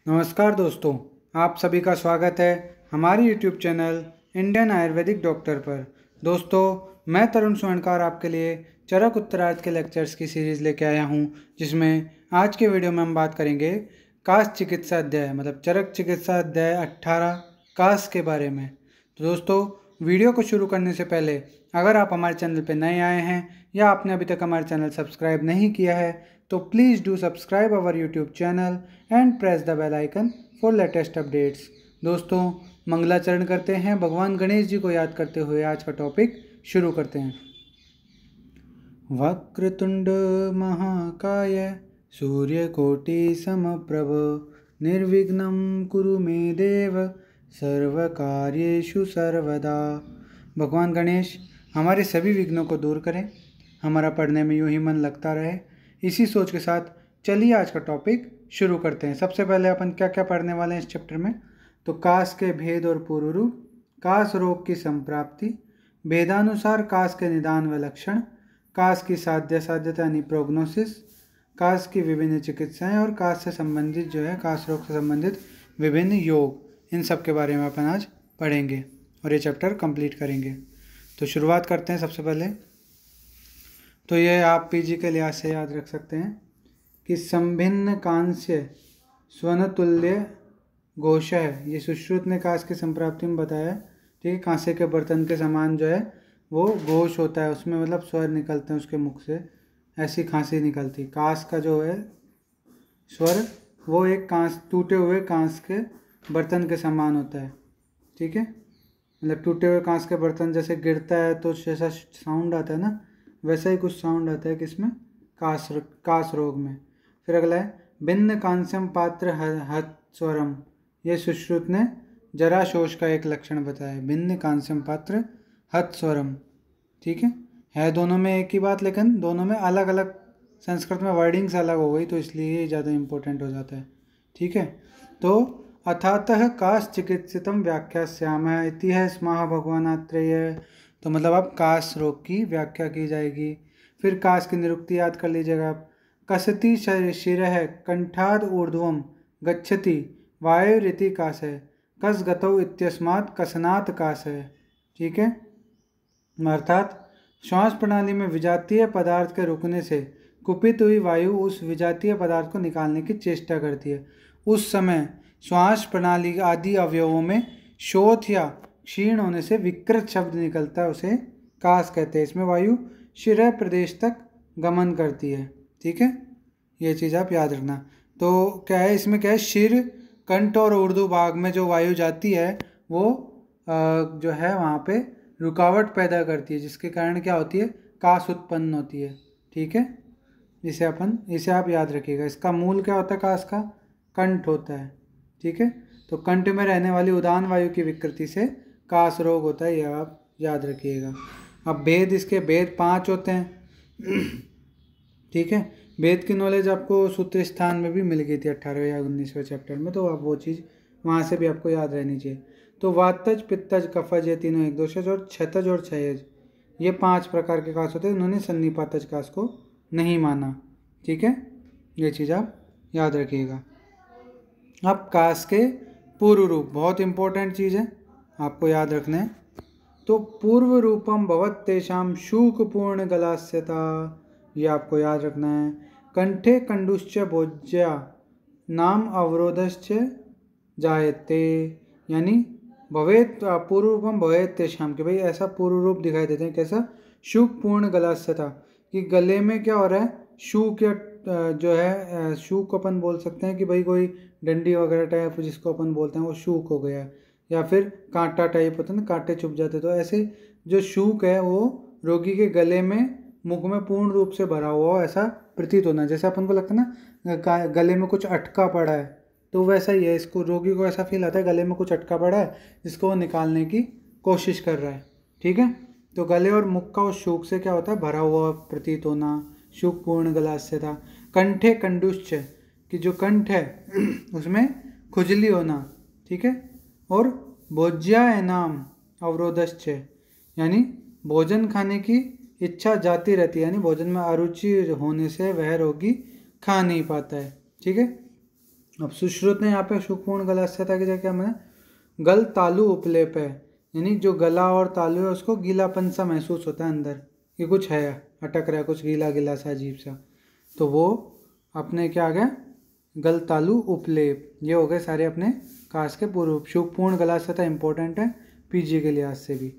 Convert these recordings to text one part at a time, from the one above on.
नमस्कार दोस्तों, आप सभी का स्वागत है हमारे YouTube channel Indian Ayurvedic doctor पर। दोस्तों, मैं तरुण स्वर्णकार आपके लिए चरक उत्तरार्ध के लेक्चर्स की सीरीज़ लेके आया हूँ, जिसमें आज के वीडियो में हम बात करेंगे कास चिकित्सा अध्याय मतलब चरक चिकित्सा अध्याय 18 कास के बारे में। तो दोस्तों, वीडियो को शुरू करने से पहले अगर आप हमारे चैनल पर नए आए हैं या आपने अभी तक हमारे चैनल सब्सक्राइब नहीं किया है तो please do subscribe our YouTube channel and press the bell icon for latest updates. दोस्तों, मंगलाचरण करते हैं, भगवान गणेश जी को याद करते हुए आज का टॉपिक शुरू करते हैं। वक्रतुंड महाकाय सूर्यकोटि समप्रभ निर्विघ्नं कुरु मे देव सर्वकार्येषु सर्वदा। भगवान गणेश हमारे सभी विघ्नों को दूर करें, हमारा पढ़ने में यूं ही मन लगता रहे। इसी सोच के साथ चलिए आज का टॉपिक शुरू करते हैं। सबसे पहले अपन क्या क्या पढ़ने वाले हैं इस चैप्टर में, तो कास के भेद और पूर्व रूप, कास रोग की संप्राप्ति, भेदानुसार कास के निदान व लक्षण, कास की साध्यता यानी प्रोग्नोसिस, कास की विभिन्न चिकित्साएं और कास से संबंधित कास रोग से संबंधित विभिन्न योग, इन सब के बारे में अपन आज पढ़ेंगे और ये चैप्टर कंप्लीट करेंगे। तो शुरुआत करते हैं। सबसे पहले तो ये आप पीजी के लिहाज से याद रख सकते हैं कि संभिन्न कांस्य स्वनतुल्य घोष है। ये सुश्रुत ने कांस की संप्राप्ति में बताया, ठीक है। कांसे के बर्तन के समान वो घोष होता है, उसमें मतलब स्वर निकलते हैं उसके मुख से, ऐसी खांसी निकलती। कांस का स्वर वो एक कांस टूटे हुए कांस के बर्तन के समान होता है, ठीक है। मतलब टूटे हुए कांस के बर्तन जैसे गिरता है तो जैसा साउंड आता है ना, वैसा ही कुछ साउंड आता है किसमें, कास रोग में। फिर अगला है भिन्न कांस्यम पात्र हत स्वरम। ये सुश्रुत ने जराशोष का एक लक्षण बताया, भिन्न कांस्यम पात्र हत स्वरम, ठीक है दोनों में एक ही बात, लेकिन दोनों में अलग अलग संस्कृत में वर्डिंग्स अलग हो गई तो इसलिए ये ज़्यादा इंपॉर्टेंट हो जाता है, ठीक है। तो अथातः कास चिकित्सितम व्याख्यास्यामः इति है स्मः भगवानात्रेय। तो मतलब अब कास रोग की व्याख्या की जाएगी। फिर कास की निरुक्ति याद कर लीजिएगा आप। कसति शिरः कंठाद ऊर्ध्वम गच्छति वायुरिति कास है, कस गतौ इत्यस्मात् कसनात् कास है, ठीक है। अर्थात श्वास प्रणाली में विजातीय पदार्थ के रुकने से कुपित हुई वायु उस विजातीय पदार्थ को निकालने की चेष्टा करती है। उस समय श्वास प्रणाली आदि अवयवों में शोथ या क्षीण होने से विकृत शब्द निकलता है, उसे कास कहते हैं। इसमें वायु शिर प्रदेश तक गमन करती है, ठीक है। ये चीज़ आप याद रखना। तो क्या है इसमें, क्या है, शिर कंठ और ऊर्ध्व भाग में जो वायु जाती है वो वहाँ पे रुकावट पैदा करती है, जिसके कारण क्या होती है, कास उत्पन्न होती है, ठीक है। इसे आप याद रखिएगा। इसका मूल क्या होता है, कास का कंठ होता है, ठीक है। तो कंठ में रहने वाली उदान वायु की विकृति से कास रोग होता है, यह आप याद रखिएगा। अब इसके भेद 5 होते हैं, ठीक है। भेद की नॉलेज आपको सूत्र स्थान में भी मिल गई थी 18वें या 19वें चैप्टर में, तो आप वो चीज़ वहाँ से भी आपको याद रहनी चाहिए। तो वातज, पित्तज, कफज, ये तीनों एक दोषज और क्षतज और क्षयज, ये 5 प्रकार के कास होते हैं। उन्होंने सन्निपातज कास को नहीं माना, ठीक है। ये चीज़ आप याद रखिएगा। अब कास के पूर्व रूप बहुत इंपॉर्टेंट चीज़ है, आपको याद रखना है। तो पूर्व रूपम भवत तेषाम शूकपूर्ण गलास्यता, ये आपको याद रखना है। कंठे कंडुश्च भोज्या नाम अवरोधश्च जायते, यानी भवेत पूर्व रूपम भवेत तेषाम, कि भाई ऐसा पूर्व रूप दिखाई देते हैं। कैसा, शूकपूर्ण गलास्यता, कि गले में क्या हो रहा है, शूक या शूक को अपन बोल सकते हैं कि भाई कोई डंडी वगैरह टाइप जिसको अपन बोलते हैं वो शूक हो गया, या फिर कांटा टाइप होता है ना, कांटे चुभ जाते। तो ऐसे जो शूक है वो रोगी के गले में, मुख में पूर्ण रूप से भरा हुआ हो, ऐसा प्रतीत होना। जैसे अपन को लगता है ना गले में कुछ अटका पड़ा है, तो वैसा ही है, इसको रोगी को ऐसा फील आता है गले में कुछ अटका पड़ा है जिसको वो निकालने की कोशिश कर रहा है, ठीक है। तो गले और मुख का उस शूक से क्या होता है, भरा हुआ प्रतीत होना, शूक पूर्ण गलास्यता। कंठे कंडुश्च, कि जो कंठ है उसमें खुजली होना, ठीक है। और भोज्या एनाम अवरोधश्च, यानी भोजन खाने की इच्छा जाती रहती है, यानी भोजन में अरुचि होने से वह रोगी खा नहीं पाता है, ठीक है। अब सुश्रुत ने यहाँ पे सुखपूर्ण गलास्थ्यता की जगह क्या मैंने गल तालु उपलेप है, यानी जो गला और तालु है उसको गीलापन सा महसूस होता है अंदर कि कुछ है, अटक रहा है, कुछ गीला गीला सा अजीब सा, तो वो अपने क्या आ गया गल तालु उपलेप। ये हो गए सारे अपने काश के पूर्व। सुखपूर्ण गलास्थ्यता इंपॉर्टेंट है पीजी के लिहाज से भी।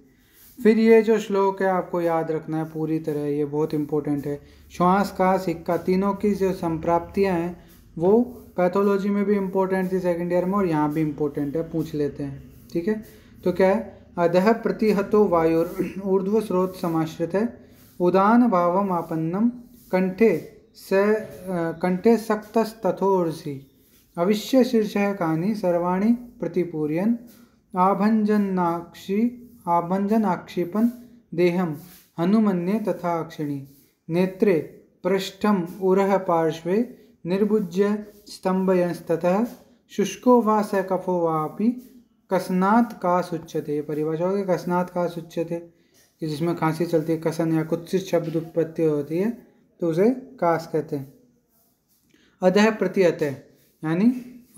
फिर ये जो श्लोक है आपको याद रखना है पूरी तरह, ये बहुत इंपॉर्टेंट है। श्वास काश हिक्का तीनों की जो संप्राप्तियां हैं वो पैथोलॉजी में भी इम्पोर्टेंट थी सेकेंड ईयर में, और यहाँ भी इम्पोर्टेंट है, पूछ लेते हैं। ठीक है, तो क्या है अधः प्रतिहतो वायुर ऊर्ध्व स्रोत समाश्रित है, उदान भावम आपन्नम कंठे सक्तस्तथोर्षि अविश्य शीर्षः कानि सर्वाणि प्रतिपूर्यन् आभञ्जनाक्षिपन् देहं हनुमन्ये तथा अक्षिणी नेत्रे पृष्ठम उरः पार्श्वे निर्भुज्य स्तंभयस्ततः शुष्को वा स कफो वापि कसनात् कास उच्यते। परिभाषा होगी कसनात् कास उच्यते कि जिसमें खांसी चलती है, कसन या कुत्सित शब्द उत्पत्ति होती है तो उसे कास कहते हैं। अधः प्रतिहतः यानी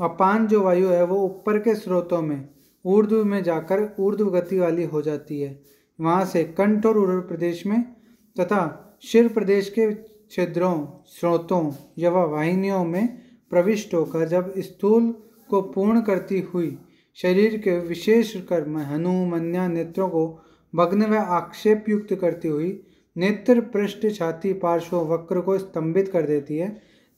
अपान जो वायु है वो ऊपर के स्रोतों में ऊर्ध्व में जाकर ऊर्ध्व गति वाली हो जाती है, वहाँ से कंठ और उदर प्रदेश में तथा शिर प्रदेश के छिद्रों स्रोतों या वाहिनियों में प्रविष्ट होकर जब स्थूल को पूर्ण करती हुई शरीर के विशेष कर्म हनु मन्या नेत्रों को भग्न व आक्षेप युक्त करती हुई नेत्र पृष्ठ छाती पार्श्व वक्र को स्तंभित कर देती है,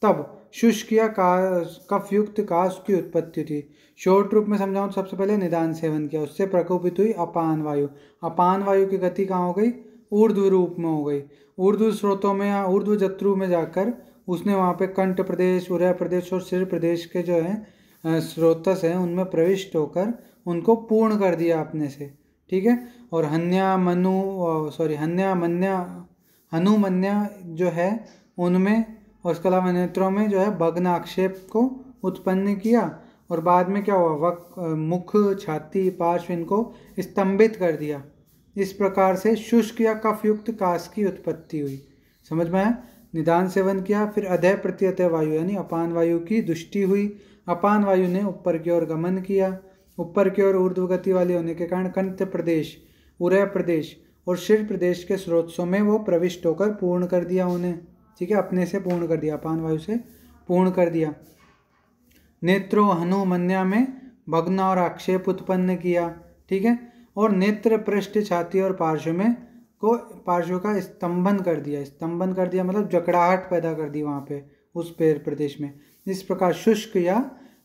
तब शुष्क या कफयुक्त काश की उत्पत्ति थी। शॉर्ट रूप में समझाऊं तो सबसे पहले निदान सेवन किया, उससे प्रकोपित हुई अपान वायु। अपान वायु की गति कहाँ हो गई, ऊर्ध्व रूप में हो गई, ऊर्ध्व स्रोतों में या ऊर्ध्व जत्रु में जाकर उसने वहाँ पे कंठ प्रदेश उदर प्रदेश और सिर प्रदेश के जो है स्रोतस हैं उनमें प्रविष्ट होकर उनको पूर्ण कर दिया अपने से। ठीक है, और हनुमन्या जो है उनमें और उसके अलावा नेत्रों में जो है भग्न आक्षेप को उत्पन्न किया, और बाद में क्या हुआ मुख छाती पार्श्व इनको स्तंभित कर दिया। इस प्रकार से शुष्क या कफयुक्त काश की उत्पत्ति हुई। समझ में आया। निदान सेवन किया, फिर अधः प्रत्यतः वायु यानी अपान वायु की दुष्टि हुई। अपान वायु ने ऊपर की ओर गमन किया, ऊपर की ओर ऊर्ध्व गति वाली होने के कारण कंठ प्रदेश उरय प्रदेश और शिर प्रदेश के स्रोतों में वो प्रविष्ट होकर पूर्ण कर दिया उन्हें। ठीक है, अपने से पूर्ण कर दिया, अपान वायु से पूर्ण कर दिया। नेत्रों हनुमन्या में भग्न और आक्षेप उत्पन्न किया। ठीक है, और नेत्र पृष्ठ छाती और पार्श्व का स्तंभन कर दिया। स्तंभन कर दिया मतलब जकड़ाहट पैदा कर दी वहाँ पे उस पैर प्रदेश में। इस प्रकार शुष्क या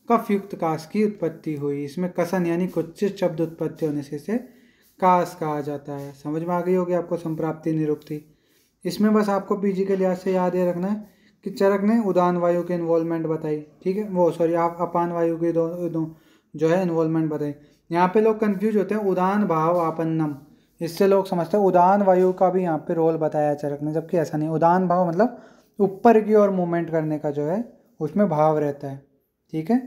कफयुक्त काश की उत्पत्ति हुई। इसमें कसन यानी कुत्सित शब्द उत्पत्ति होने से इसे काश कहा जाता है। समझ में आ गई होगी आपको संप्राप्ति निरुक्ति। इसमें बस आपको पीजी के लिहाज से याद ये रखना है कि चरक ने उदान वायु के इन्वॉल्वमेंट बताई। ठीक है, आप अपान वायु की दो जो है इन्वॉल्वमेंट बताई। यहाँ पे लोग कंफ्यूज होते हैं उदान भाव आपन्नम, इससे लोग समझते हैं उदान वायु का भी यहाँ पे रोल बताया चरक ने, जबकि ऐसा नहीं। उदान भाव मतलब ऊपर की ओर मूवमेंट करने का जो है उसमें भाव रहता है। ठीक है,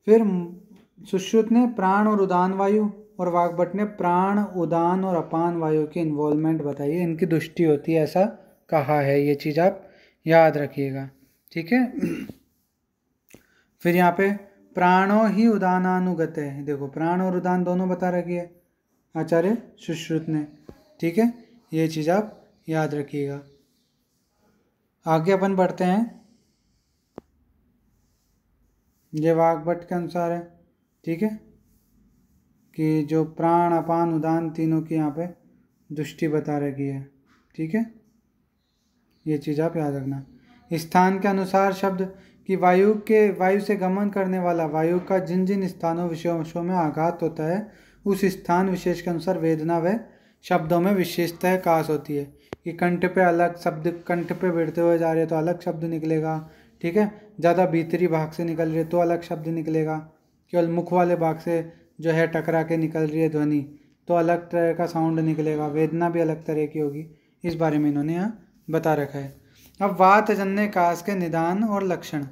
फिर सुश्रुत ने प्राण और उदान वायु और वाग्भट ने प्राण उदान और अपान वायु की इन्वॉल्वमेंट बताई है, इनकी दुष्टि होती है ऐसा कहा है। ये चीज़ आप याद रखिएगा। ठीक है, फिर यहाँ पे प्राणो ही उदानानुगत है। देखो प्राण और उदान दोनों बता रखी है आचार्य सुश्रुत ने। ठीक है, ये चीज़ आप याद रखिएगा। आगे अपन बढ़ते हैं, ये वाग्भट के अनुसार है। ठीक है, कि जो प्राण अपान उदान तीनों की यहाँ पे दृष्टि बता रखी है। ठीक है, ये चीज़ आप याद रखना। स्थान के अनुसार शब्द कि वायु से गमन करने वाला वायु का जिन जिन स्थानों विषयों में आघात होता है उस स्थान विशेष के अनुसार वेदना व शब्दों में विशेषतः काश होती है। कि कंठ पे अलग शब्द, कंठ पे भिड़ते हुए जा रहे तो अलग शब्द निकलेगा। ठीक है, ज़्यादा भीतरी भाग से निकल रही है तो अलग शब्द निकलेगा। केवल मुख वाले भाग से जो है टकरा के निकल रही है ध्वनि तो अलग तरह का साउंड निकलेगा। वेदना भी अलग तरह की होगी। इस बारे में इन्होंने यहाँ बता रखा है। अब वात जन्य काश के निदान और लक्षण।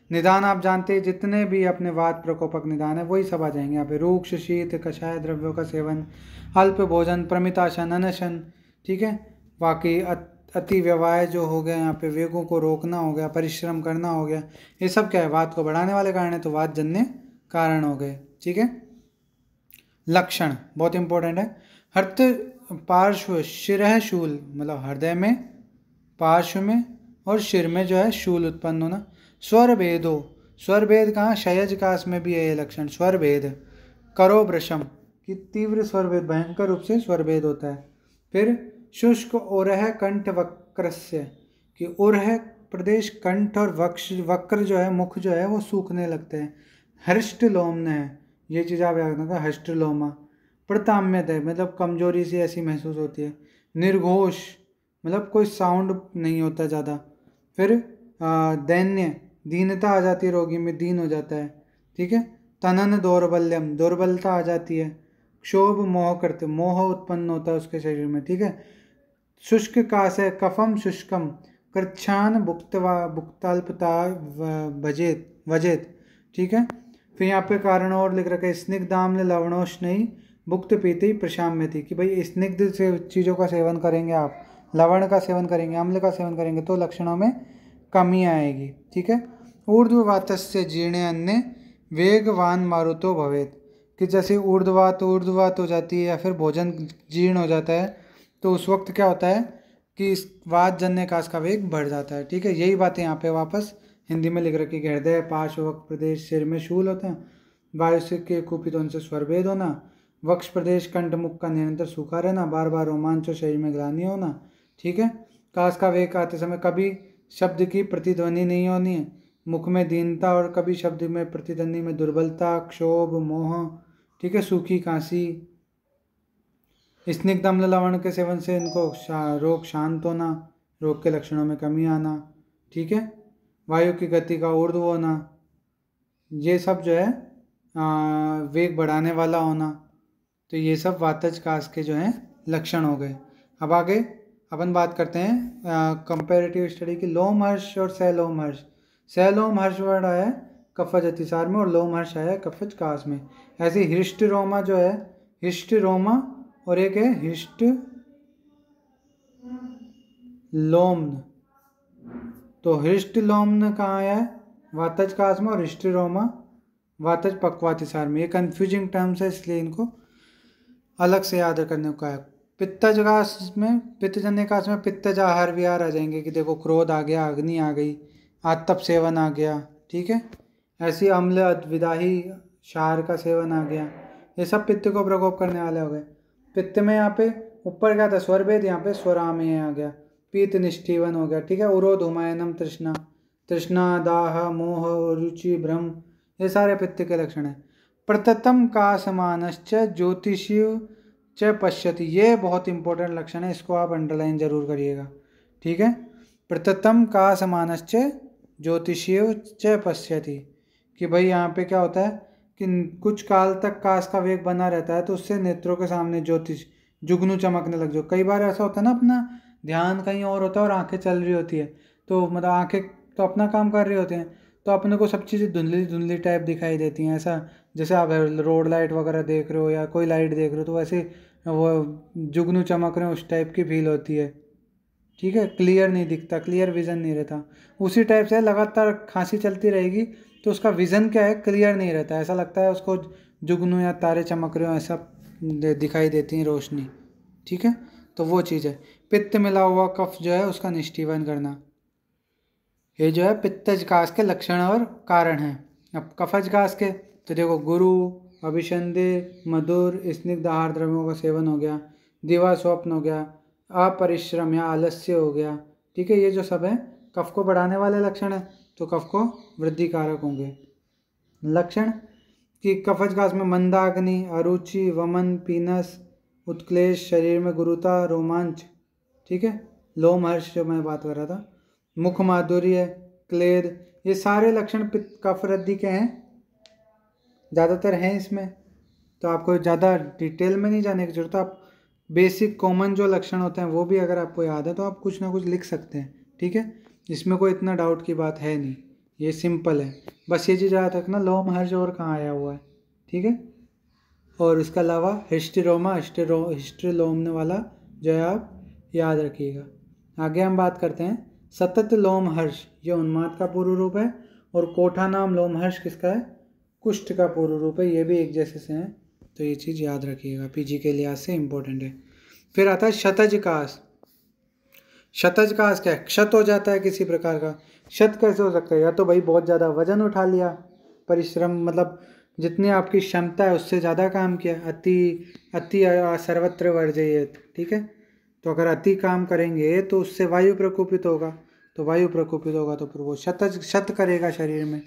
निदान आप जानते हैं, जितने भी अपने वात प्रकोपक निदान है वही सब आ जाएंगे यहाँ पे। रूक्ष शीत कषाय द्रव्यों का सेवन, अल्प भोजन, प्रमिताशन, अनशन। ठीक है, बाकी अति व्यवाय जो हो गया, यहाँ पे वेगों को रोकना हो गया, परिश्रम करना हो गया, ये सब क्या है, वात को बढ़ाने वाले कारण है, तो वात जन्य कारण हो गए। ठीक है। लक्षण बहुत इंपॉर्टेंट है। हर्त पार्श्व शिरः शूल, मतलब हृदय में, पार्श्व में और शिर में जो है शूल उत्पन्न होना। स्वर भेदो, स्वर भेद कहाँ, शयज कास में भी है ये लक्षण, स्वर भेद। करो भ्रशम, कि तीव्र स्वर भेद, भयंकर रूप से स्वर भेद होता है। फिर शुष्क ओरह कंठ वक्रस्य, कि ओरह प्रदेश, कंठ और वक्र जो है, मुख जो है वो सूखने लगते हैं। हृष्ट लोमन है, ये चीज़ आप याद रखना, हृष्ट लोमा। प्रताम्यत है, मतलब कमजोरी सी ऐसी महसूस होती है। निर्घोष, मतलब कोई साउंड नहीं होता ज़्यादा। फिर दैन्य, दीनता आ जाती है, रोगी में दीन हो जाता है। ठीक है। तनन दौर्बल्यम, दुर्बलता आ जाती है। क्षोभ, मोह करते, मोह उत्पन्न होता है उसके शरीर में। ठीक है। शुष्क कास है, कफम शुष्कम, कृच्छान भुक्ताल्पता भजेत वजेत। ठीक है। फिर यहाँ पे कारण और लिख रखा है, स्निग्धाम्ल लवणोष्णई भुक्त पीति प्रशाम्यति, कि भाई स्निग्ध से चीज़ों का सेवन करेंगे आप, लवण का सेवन करेंगे, अम्ल का सेवन करेंगे, तो लक्षणों में कमी आएगी। ठीक है। ऊर्ध्ववातस्य जीर्णे अन्य वेगवान मारुतो भवेत, कि जैसे ऊर्ध्ववात हो जाती है या फिर भोजन जीर्ण हो जाता है, तो उस वक्त क्या होता है कि वात जन्य कास का वेग बढ़ जाता है। ठीक है। यही बातें यहाँ पे वापस हिंदी में लिख रखी, हृदय, पार्श्व, वक्ष प्रदेश, सिर में शूल होते हैं, वायु से के कुपित होने से स्वर भेद होना, वक्ष प्रदेश, कंठ, मुख का निरंतर सूखा रहना, बार बार रोमांच और शरीर में ग्लानि होना। ठीक है। कास का वेग आते समय कभी शब्द की प्रतिध्वनि नहीं होनी है, मुख में दीनता, और कभी शब्द में प्रतिध्वनि में दुर्बलता, क्षोभ, मोह। ठीक है। सूखी खांसी। स्निग्ध अम्ल लवण के सेवन से इनको रोग शांत होना, रोग के लक्षणों में कमी आना। ठीक है। वायु की गति का ऊर्ध्व होना, ये सब जो है वेग बढ़ाने वाला होना। तो ये सब वातज कास के जो हैं लक्षण हो गए। अब आगे अपन बात करते हैं कंपैरेटिव स्टडी की, लोमहर्ष और सैलोमहर्ष। सैलोमहर्ष वर्ड आया है कफज अतिसार में, और लोमहर्ष आया है कफज कास में। ऐसे हृष्ट रोमा जो है, हृष्ट रोमा, और एक है हृष्ट लोम्न। तो हृष्ट लोम्न कहाँ आया है, वातज कास में, और हृष्ट रोमा वातज पक्वातिसार में। ये कंफ्यूजिंग टर्म्स है, इसलिए इनको अलग से याद करने को है। पित्तज कास में, पित्तजन्य कास में पित्तज आहार विहार आ जाएंगे, कि देखो क्रोध आ गया, अग्नि आ गई, आतप सेवन आ गया। ठीक है। ऐसी अम्ल विदाही क्षार का सेवन आ गया, ये सब पित्त को प्रकोप करने वाले हो गए। पित्त में यहाँ पे ऊपर क्या था, स्वर भेद, यहाँ पे स्वरामेय आ गया, पीत निष्ठीवन हो गया। ठीक है। उरोध, हुमायनम, तृष्णा, तृष्णा, दाह, मोह, रुचि, भ्रम, ये सारे पित्त के लक्षण हैं। प्रततम का समानश्च ज्योतिषीय च पश्यति, ये बहुत इंपॉर्टेंट लक्षण है, इसको आप अंडरलाइन जरूर करिएगा। ठीक है। प्रततम का समानश्च ज्योतिषीय च पश्यति, कि भाई यहाँ पे क्या होता है कि कुछ काल तक कास का वेग बना रहता है, तो उससे नेत्रों के सामने ज्योतिष जुगनू चमकने लग जाओ। कई बार ऐसा होता है ना, अपना ध्यान कहीं और होता है और आंखें चल रही होती है, तो मतलब आंखें तो अपना काम कर रही होती हैं, तो अपने को सब चीज़ें धुंधली धुंधली टाइप दिखाई देती हैं। ऐसा जैसे आप रोड लाइट वगैरह देख रहे हो या कोई लाइट देख रहे हो, तो वैसे वो जुगनू चमक रहे हो, उस टाइप की फील होती है। ठीक है। क्लियर नहीं दिखता, क्लियर विजन नहीं रहता। उसी टाइप से लगातार खांसी चलती रहेगी, तो उसका विजन क्या है, क्लियर नहीं रहता, ऐसा लगता है उसको जुगनू या तारे चमक रहे हो, ऐसा दिखाई देती हैं रोशनी। ठीक है। तो वो चीज़ है। पित्त मिला हुआ कफ जो है उसका निष्ठीवन करना, ये जो है पित्तज कास के लक्षण और कारण हैं। अब कफज कास के, तो देखो गुरु, अभिषंदे, मधुर, स्निग्ध आहार द्रव्यों का सेवन हो गया, दिवा स्वप्न हो गया, अपरिश्रम या आलस्य हो गया। ठीक है। ये जो सब है कफ को बढ़ाने वाले लक्षण है, तो कफ को वृद्धि कारक होंगे। लक्षण कि कफज कास में मंदाग्नि, अरुचि, वमन, पीनस, उत्क्लेश, शरीर में गुरुता, रोमांच। ठीक है। लोमहर्ष जो मैं बात कर रहा था, मुख माधुर्य, क्लेद, ये सारे लक्षण पित्त कफ वृद्धि के हैं, ज़्यादातर हैं इसमें। तो आपको ज़्यादा डिटेल में नहीं जाने की जरूरत, आप बेसिक कॉमन जो लक्षण होते हैं वो भी अगर आपको याद है तो आप कुछ ना कुछ लिख सकते हैं। ठीक है। इसमें कोई इतना डाउट की बात है नहीं, ये सिंपल है। बस ये चीज़ याद रखना, लोमहर्ष और कहाँ आया हुआ है। ठीक है। और इसके अलावा हिस्टेरोमा, हिस्टेरोमने वाला जो है आप याद रखिएगा। आगे हम बात करते हैं सतत लोमहर्ष, ये उन्माद का पूर्व रूप है, और कोठा नाम लोमहर्ष किसका है? कुष्ठ का पूर्व रूप है। ये भी एक जैसे से हैं, तो ये चीज़ याद रखिएगा, पीजी के लिहाज से इम्पोर्टेंट है। फिर आता है शतजकास। शतजकास क्या है? क्षत हो जाता है किसी प्रकार का। क्षत कैसे हो सकता है? या तो भाई बहुत ज़्यादा वजन उठा लिया, परिश्रम मतलब जितनी आपकी क्षमता है उससे ज़्यादा काम किया, अति सर्वत्र वर्जयेत, ठीक है। तो अगर अति काम करेंगे तो उससे वायु प्रकोपित होगा, तो वायु प्रकोपित होगा तो फिर वो क्षत करेगा शरीर में।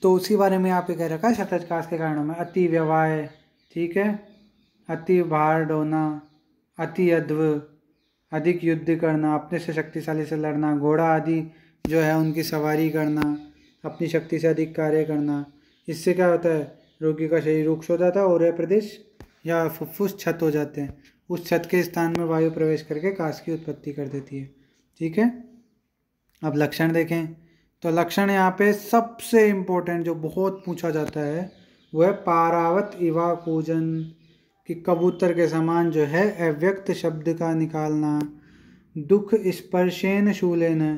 तो उसी बारे में यहाँ पे कह रखा है शतजकास के कारणों में अति व्यवाय, ठीक है, अति भार ढोना, अति अध्व, अधिक युद्ध करना, अपने से शक्तिशाली से लड़ना, घोड़ा आदि जो है उनकी सवारी करना, अपनी शक्ति से अधिक कार्य करना। इससे क्या होता है? रोगी का शरीर रुक्ष हो जाता है और प्रदेश या फुफ्फुस क्षत हो जाते हैं। उस क्षत के स्थान में वायु प्रवेश करके काश की उत्पत्ति कर देती है, ठीक है। अब लक्षण देखें, तो लक्षण यहाँ पे सबसे इम्पोर्टेंट जो बहुत पूछा जाता है वो है पारावत इवा कूजन, कि कबूतर के समान जो है अव्यक्त शब्द का निकालना, दुख स्पर्शेन शूलेन,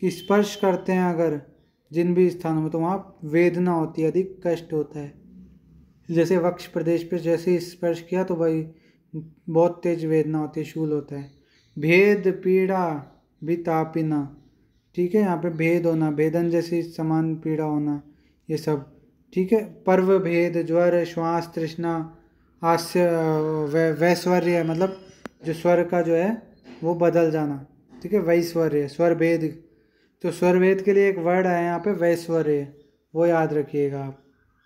कि स्पर्श करते हैं अगर जिन भी स्थानों में तो वहाँ वेदना होती है, अधिक कष्ट होता है। जैसे वक्ष प्रदेश पे जैसे ही स्पर्श किया तो भाई बहुत तेज वेदना होती है, शूल होता है। भेद पीड़ा वितापिना, ठीक है, यहाँ पे भेद होना, भेदन जैसी समान पीड़ा होना, ये सब, ठीक है। पर्व भेद, ज्वर, श्वास, तृष्णा, हास्य, वैश्वर्य, मतलब जो स्वर का जो है वो बदल जाना, ठीक है, वैश्वर्य, स्वर भेद। तो स्वर भेद के लिए एक वर्ड है यहाँ पे वैश्वर्य, वो याद रखिएगा आप,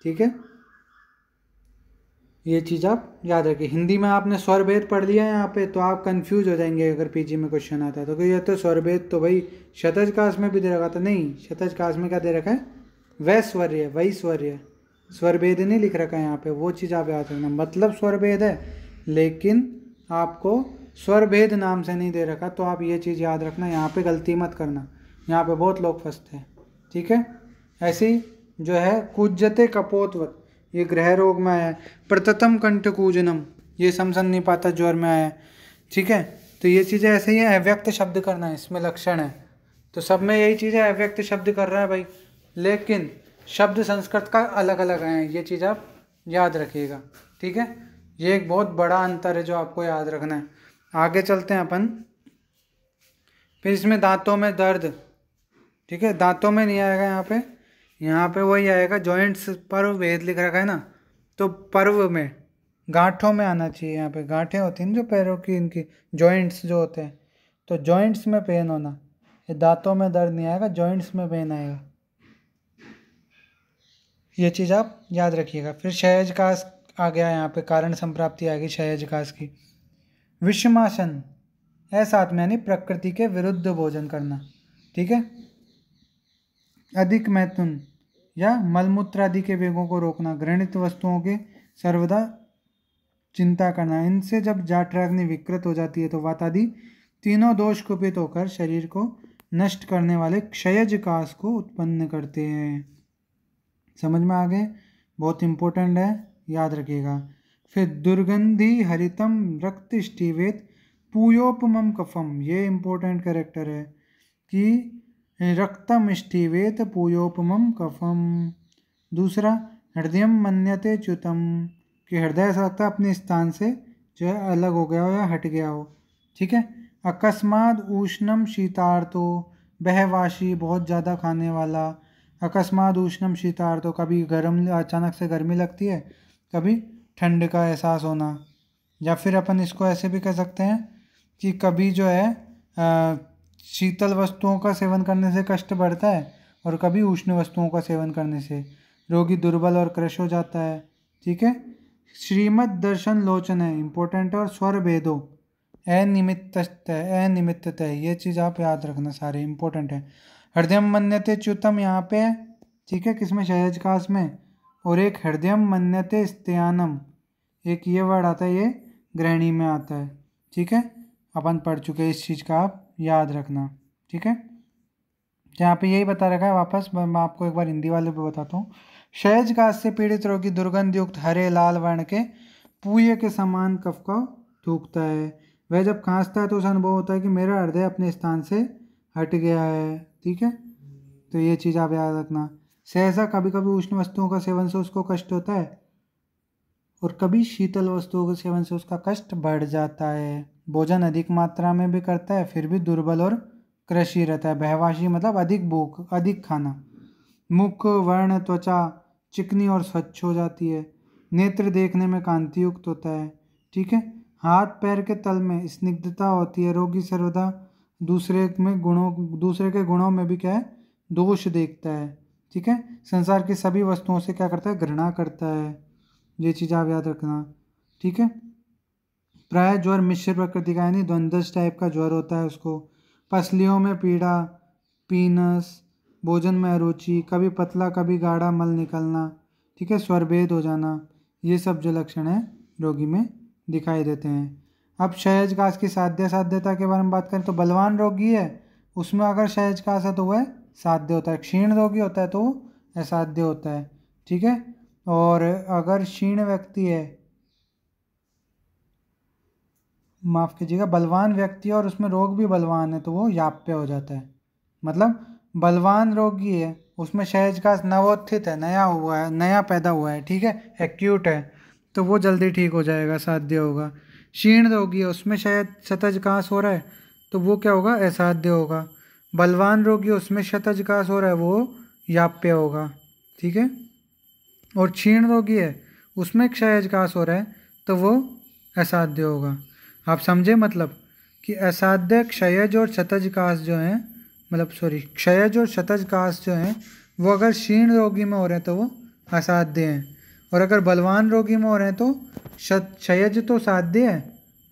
ठीक है। ये चीज़ आप याद रखिए। हिंदी में आपने स्वर भेद पढ़ लिया है यहाँ पे तो आप कंफ्यूज हो जाएंगे अगर पीजी में क्वेश्चन आता है तो, ये तो स्वर भेद तो भाई शतजकास में भी दे रखा था, नहीं, शतजकास में क्या दे रखा है? वैश्वर्य, वैश्वर्य, स्वर भेद नहीं लिख रखा है यहाँ पे, वो चीज़ आप याद रखना। मतलब स्वर भेद है लेकिन आपको स्वर भेद नाम से नहीं दे रखा, तो आप ये चीज़ याद रखना, यहाँ पे गलती मत करना, यहाँ पे बहुत लोग फंसते हैं, ठीक है। ऐसे ही जो है कुज्जते कपोतवत, ये ग्रह रोग में आया है। प्रततम कंठकूजनम, ये समसन्निपात ज्वर में आया है, ठीक है। तो ये चीज़ें ऐसे ही है, अव्यक्त शब्द करना है इसमें लक्षण है, तो सब में यही चीज़ है, अव्यक्त शब्द कर रहा है भाई, लेकिन शब्द संस्कृत का अलग अलग है, ये चीज़ आप याद रखिएगा, ठीक है। ये एक बहुत बड़ा अंतर है जो आपको याद रखना है। आगे चलते हैं अपन। फिर इसमें दांतों में दर्द, ठीक है, दांतों में नहीं आएगा यहाँ पे वही आएगा, जॉइंट्स पर्व भेद लिख रखा है ना, तो पर्व में गांठों में आना चाहिए। यहाँ पे गांठें होती हैं जो पैरों की, इनकी जॉइंट्स जो होते हैं, तो जॉइंट्स में पेन होना, ये दांतों में दर्द नहीं आएगा, जॉइंट्स में पेन आएगा, ये चीज़ आप याद रखिएगा। फिर क्षयजकास आ गया, यहाँ पे कारण संप्राप्ति आ गई क्षयजकास की। विषमासन, ऐसा यानी प्रकृति के विरुद्ध भोजन करना, ठीक है। अधिक मैथुन या मलमूत्र आदि के वेगों को रोकना, घृणित वस्तुओं के सर्वदा चिंता करना, इनसे जब जाठराग्नि विकृत हो जाती है तो वातादि तीनों दोष कुपित होकर शरीर को नष्ट करने वाले क्षयजकास को उत्पन्न करते हैं। समझ में आ गए? बहुत इंपॉर्टेंट है, याद रखिएगा। फिर दुर्गंधि हरितम रक्त स्टीवेत पूयोपमम कफम, ये इंपॉर्टेंट कैरेक्टर है कि रक्तम स्टीवेत पूयोपमम कफम। दूसरा, हृदयम मन्यते च्युतम, कि हृदय ऐसा लगता है अपने स्थान से जो है अलग हो गया हो या हट गया हो, ठीक है। अकस्मात उष्णम शीतार्तो, बहवाशी, बहुत ज़्यादा खाने वाला। अकस्मात उष्णम शीतार्तो, कभी गर्म, अचानक से गर्मी लगती है, कभी ठंड का एहसास होना। या फिर अपन इसको ऐसे भी कह सकते हैं कि कभी जो है शीतल वस्तुओं का सेवन करने से कष्ट बढ़ता है और कभी उष्ण वस्तुओं का सेवन करने से रोगी दुर्बल और क्रश हो जाता है, ठीक है। श्रीमद दर्शन लोचन है, इंपॉर्टेंट, और स्वर भेदो अनिमित्त, ये चीज़ आप याद रखना, सारे इंपॉर्टेंट है। हृदयम मन्यते च्युतम यहाँ पे है, ठीक है, किसमें? क्षयजकास में। और एक हृदयम मन्यते स्त्यानम, एक ये वर्ड आता है, ये गृहिणी में आता है, ठीक है। अपन पढ़ चुके हैं, इस चीज़ का आप याद रखना, ठीक है। यहाँ पे यही बता रखा है, वापस मैं आपको एक बार हिंदी वाले पे बताता हूँ। क्षयजकास से पीड़ित रोगी दुर्गंध युक्त हरे लाल वर्ण के पूये के समान कफ का थूकता है, वह जब खांसता है तो उसे अनुभव होता है कि मेरा हृदय अपने स्थान से हट गया है। ठीक है, तो ये चीज़ आप याद रखना। सहसा कभी कभी उष्ण वस्तुओं का सेवन से उसको कष्ट होता है और कभी शीतल वस्तुओं के सेवन से उसका कष्ट बढ़ जाता है। भोजन अधिक मात्रा में भी करता है फिर भी दुर्बल और कृषि रहता है। बहवाशी मतलब अधिक भूख, अधिक खाना। मुख, वर्ण, त्वचा चिकनी और स्वच्छ हो जाती है। नेत्र देखने में कांति युक्त होता है। ठीक है, हाथ पैर के तल में स्निग्धता होती है। रोगी सर्वदा दूसरे के गुणों में भी क्या है, दोष देखता है। ठीक है, संसार की सभी वस्तुओं से क्या करता है, घृणा करता है। ये चीज़ आप याद रखना। ठीक है, प्राय ज्वर मिश्र प्रकृति का यानी द्वंद्वस टाइप का ज्वर होता है उसको। पसलियों में पीड़ा, पीनस, भोजन में अरुचि, कभी पतला कभी गाढ़ा मल निकलना। ठीक है, स्वरभेद हो जाना, ये सब जो लक्षण है रोगी में दिखाई देते हैं। अब क्षयजकाश की साध्यता के बारे में बात करें तो बलवान रोगी है उसमें अगर क्षयजकाश है तो वह साध्य होता है। क्षीण रोगी होता है तो असाध्य होता है। ठीक है, और अगर क्षीण व्यक्ति है, माफ कीजिएगा, बलवान व्यक्ति है और उसमें रोग भी बलवान है तो वो याप्य हो जाता है। मतलब बलवान रोगी है उसमें क्षयजकाश नवोत्थित है, नया हुआ है, नया पैदा हुआ है। ठीक है, एक्यूट है तो वो जल्दी ठीक हो जाएगा, साध्य होगा। क्षीण रोगी है उसमें शायद शतजकाश हो रहा है तो वो क्या होगा, असाध्य होगा। बलवान रोगी उसमें शतजकाश हो रहा है वो याप्य होगा। ठीक है, और क्षीण रोगी है उसमें क्षयजकाश हो रहा है तो वो असाध्य होगा। आप समझे मतलब कि असाध्य, क्षयज और शतजकाश जो हैं, मतलब सॉरी, क्षयज और शतजकाश जो हैं वो अगर क्षीण रोगी में हो रहे हैं तो वो असाध्य हैं, और अगर बलवान रोगी में हो रहे हैं तो क्षयज तो साध्य है।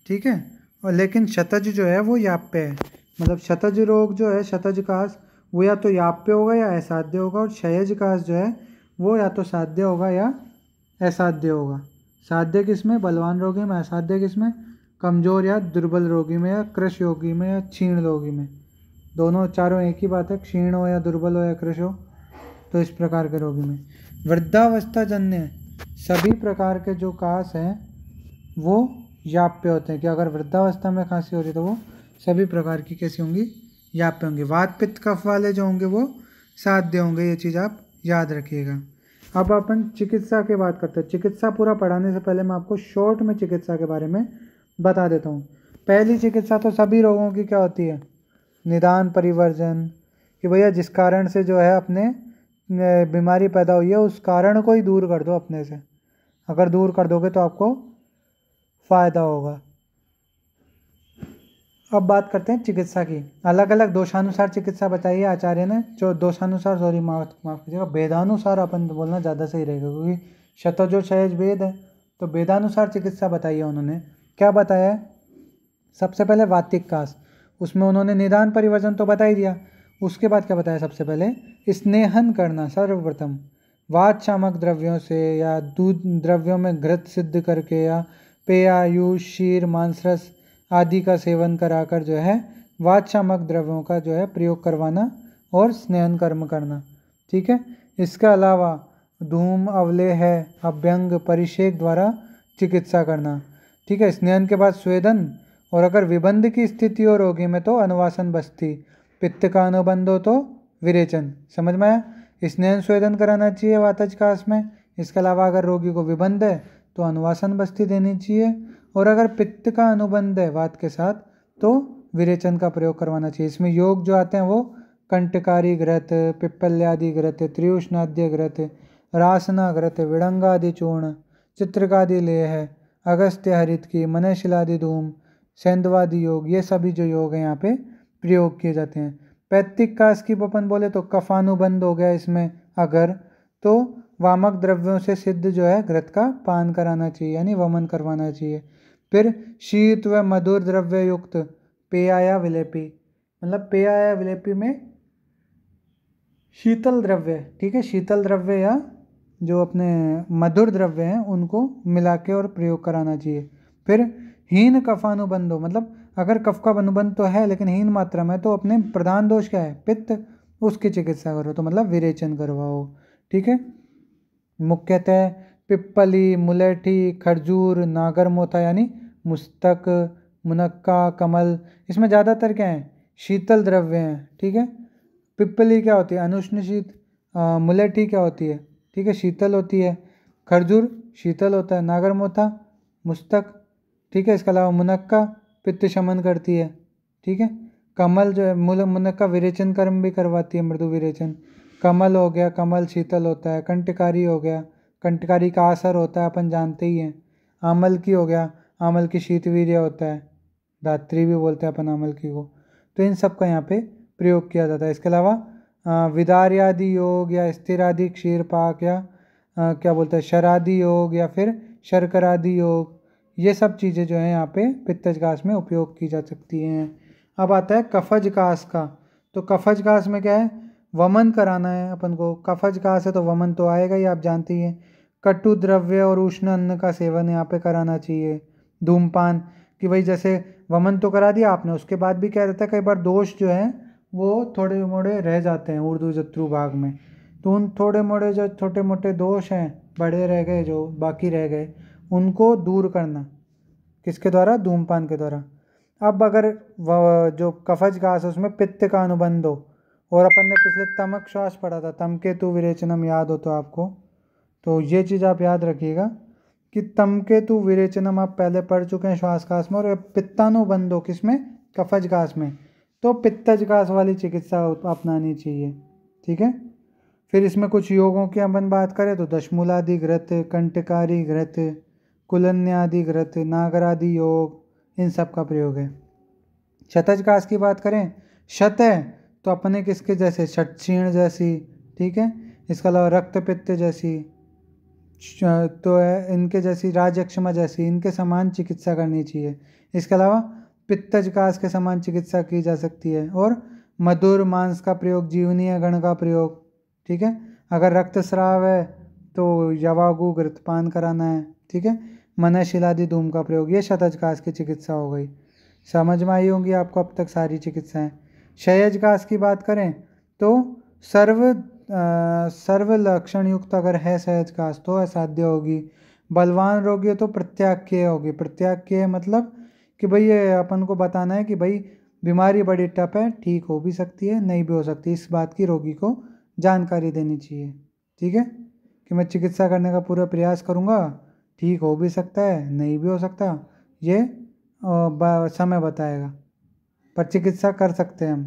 ठीक है, और लेकिन शतज जो है वो याप्य है। मतलब शतज रोग जो है, शतजकाश, वो या तो याप्य होगा या असाध्य होगा, और क्षयजकाश जो है वो या तो साध्य होगा या असाध्य होगा। साध्य किसमें, बलवान रोगी में। असाध्य किसमें, कमजोर या दुर्बल रोगी में, या कृश योगी में, या क्षीण रोगी में। दोनों चारों एक ही बात है, क्षीण हो या दुर्बल हो या कृश हो, तो इस प्रकार के रोगी में। वृद्धावस्था जन्य सभी प्रकार के जो काश हैं वो याप्य होते हैं, कि अगर वृद्धावस्था में खांसी हो रही तो वो सभी प्रकार की कैसी होंगी, याप्य होंगी। वात पित्त कफ वाले जो होंगे वो साध्य होंगे, ये चीज़ आप याद रखिएगा। अब अपन चिकित्सा की बात करते हैं। चिकित्सा पूरा पढ़ाने से पहले मैं आपको शॉर्ट में चिकित्सा के बारे में बता देता हूँ। पहली चिकित्सा तो सभी रोगों की क्या होती है, निदान परिवर्जन, कि भैया जिस कारण से जो है अपने बीमारी पैदा हुई है उस कारण को ही दूर कर दो अपने से। अगर दूर कर दोगे तो आपको फायदा होगा। अब बात करते हैं चिकित्सा की। अलग अलग दोषानुसार चिकित्सा बताई है आचार्य ने, जो दोषानुसार, सॉरी माफ कीजिएगा, वेदानुसार अपन बोलना ज़्यादा सही रहेगा, क्योंकि शतज और क्षयज वेद है, तो वेदानुसार चिकित्सा बताई है उन्होंने। क्या बताया है, सबसे पहले वातिक काश, उसमें उन्होंने निदान परिवर्तन तो बता ही दिया। उसके बाद क्या बताया, सबसे पहले स्नेहन करना सर्वप्रथम, वात शामक द्रव्यों से या दूध द्रव्यों में घृत सिद्ध करके या पेयायुष शीर मांसरस आदि का सेवन कराकर जो है वात शामक द्रव्यों का जो है प्रयोग करवाना और स्नेहन कर्म करना। ठीक है, इसके अलावा धूम, अवलेह, अभ्यंग, परिषेक द्वारा चिकित्सा करना। ठीक है, स्नेहन के बाद स्वेदन, और अगर विबंध की स्थिति हो रोगी में तो अनुवासन बस्ती, पित्त का अनुबंध हो तो विरेचन। समझ में आया, स्नेहन स्वेदन कराना चाहिए वातजकाश में। इसके अलावा अगर रोगी को विबंध है तो अनुवासन बस्ती देनी चाहिए, और अगर पित्त का अनुबंध है वात के साथ तो विरेचन का प्रयोग करवाना चाहिए। इसमें योग जो आते हैं वो कंटकारी घृत, पिप्पल्यादि घृत, त्रियुष्णाद्य घृत, रासना घृत, विड़ंगादि चूर्ण, चित्रकादि लेह, अगस्त्य हरित की, मनशिलादि धूम, सेंधवादि योग, ये सभी जो योग हैं यहाँ पे प्रयोग किए जाते हैं। पैतृक काश की अपन बोले तो कफानुबंध हो गया इसमें, अगर तो वामक द्रव्यों से सिद्ध जो है घृत का पान कराना चाहिए, यानी वमन करवाना चाहिए। फिर शीत व मधुर द्रव्य युक्त पेया या विलेपी, मतलब पेया या विलेपी में शीतल द्रव्य, ठीक है, शीतल द्रव्य या जो अपने मधुर द्रव्य हैं उनको मिला के और प्रयोग कराना चाहिए। फिर हीन कफानुबंध हो, मतलब अगर कफ का अनुबंध तो है लेकिन हीन मात्रा में, तो अपने प्रधान दोष क्या है, पित्त, उसकी चिकित्सा करो, तो मतलब विरेचन करवाओ। ठीक है, मुख्यतः पिप्पली, मुलेठी, खरजूर, नागरमोथा यानी मुस्तक, मुनक्का, कमल, इसमें ज़्यादातर क्या है, शीतल द्रव्य हैं, ठीक है। पिप्पली क्या होती है, अनुष्णशीत। मुलेठी क्या होती है, ठीक है, शीतल होती है। खरजूर शीतल होता है। नागरमोथा मुस्तक, ठीक है। इसके अलावा मुनक्का पित्त शमन करती है, ठीक है। कमल जो है, मुनक्का विरेचन कर्म भी करवाती है, मृदु विरेचन। कमल हो गया, कमल शीतल होता है। कंटकारी हो गया, कंटकारी का असर होता है, अपन जानते ही हैं। आमल की हो गया, आमल की शीतवीर्य होता है, धात्री भी बोलते हैं अपन आमल की को। तो इन सब का यहाँ पे प्रयोग किया जाता है। इसके अलावा विदार्यादि योग या स्थिरादि क्षीर पाक या क्या बोलते हैं शरादि योग या फिर शर्करादि योग, ये सब चीज़ें जो हैं यहाँ पे पित्तजगास में उपयोग की जा सकती हैं। अब आता है कफजगास का। तो कफजगास में क्या है, वमन कराना है अपन को। कफजगास है तो वमन तो आएगा ही, आप जानते ही हैं। कटु द्रव्य और उष्ण अन्न का सेवन यहाँ पे कराना चाहिए। धूमपान, कि भाई जैसे वमन तो करा दिया आपने, उसके बाद भी क्या रहता है, कई बार दोष जो हैं वो थोड़े मोड़े रह जाते हैं ऊर्ध्व जत्रु भाग में। तो उन थोड़े मोड़े जो छोटे मोटे दोष हैं, बड़े रह गए, जो बाकी रह गए, उनको दूर करना किसके द्वारा, धूमपान के द्वारा। अब अगर जो कफजगास है उसमें पित्त का अनुबंध हो, और अपन ने पिछले तमक श्वास पढ़ा था, तमकेतु विरेचनम, याद हो तो आपको, तो ये चीज़ आप याद रखिएगा कि तमकेतु विरेचनम आप पहले पढ़ चुके हैं श्वासकाश में, और पित्तानुबंध हो किसमें, कफजगास में, तो पित्तजगास वाली चिकित्सा अपनानी चाहिए, ठीक है। फिर इसमें कुछ योगों की अपन बात करें तो दशमूलादि घृत, कंटकारी घृत, कुलन्यादि घृत, नागरादि योग, इन सब का प्रयोग है। शतजगास की बात करें, शत है तो अपने किसके जैसे, षटक्षीण जैसी, ठीक है। इसके अलावा रक्त पित्त जैसी, तो है इनके जैसी, राजक्षमा जैसी, इनके समान चिकित्सा करनी चाहिए। इसके अलावा पित्तजगास के समान चिकित्सा की जा सकती है। और मधुर मांस का प्रयोग, जीवनीय गण का प्रयोग, ठीक है। अगर रक्तस्राव है तो यवागु घृतपान कराना है, ठीक है। मनशिलादि धूम का प्रयोग, ये शतजगास की चिकित्सा हो गई। समझ में आई होंगी आपको अब तक सारी चिकित्साएं। क्षयजगास की बात करें तो सर्व लक्षण युक्त अगर है सहजगास तो असाध्य होगी। बलवान रोगी तो प्रत्याख्य होगी। प्रत्याख्य मतलब कि भाई ये अपन को बताना है कि भाई बीमारी बड़ी टफ है, ठीक हो भी सकती है, नहीं भी हो सकती, इस बात की रोगी को जानकारी देनी चाहिए, ठीक है। कि मैं चिकित्सा करने का पूरा प्रयास करूँगा, ठीक हो भी सकता है, नहीं भी हो सकता, ये समय बताएगा, पर चिकित्सा कर सकते हैं हम,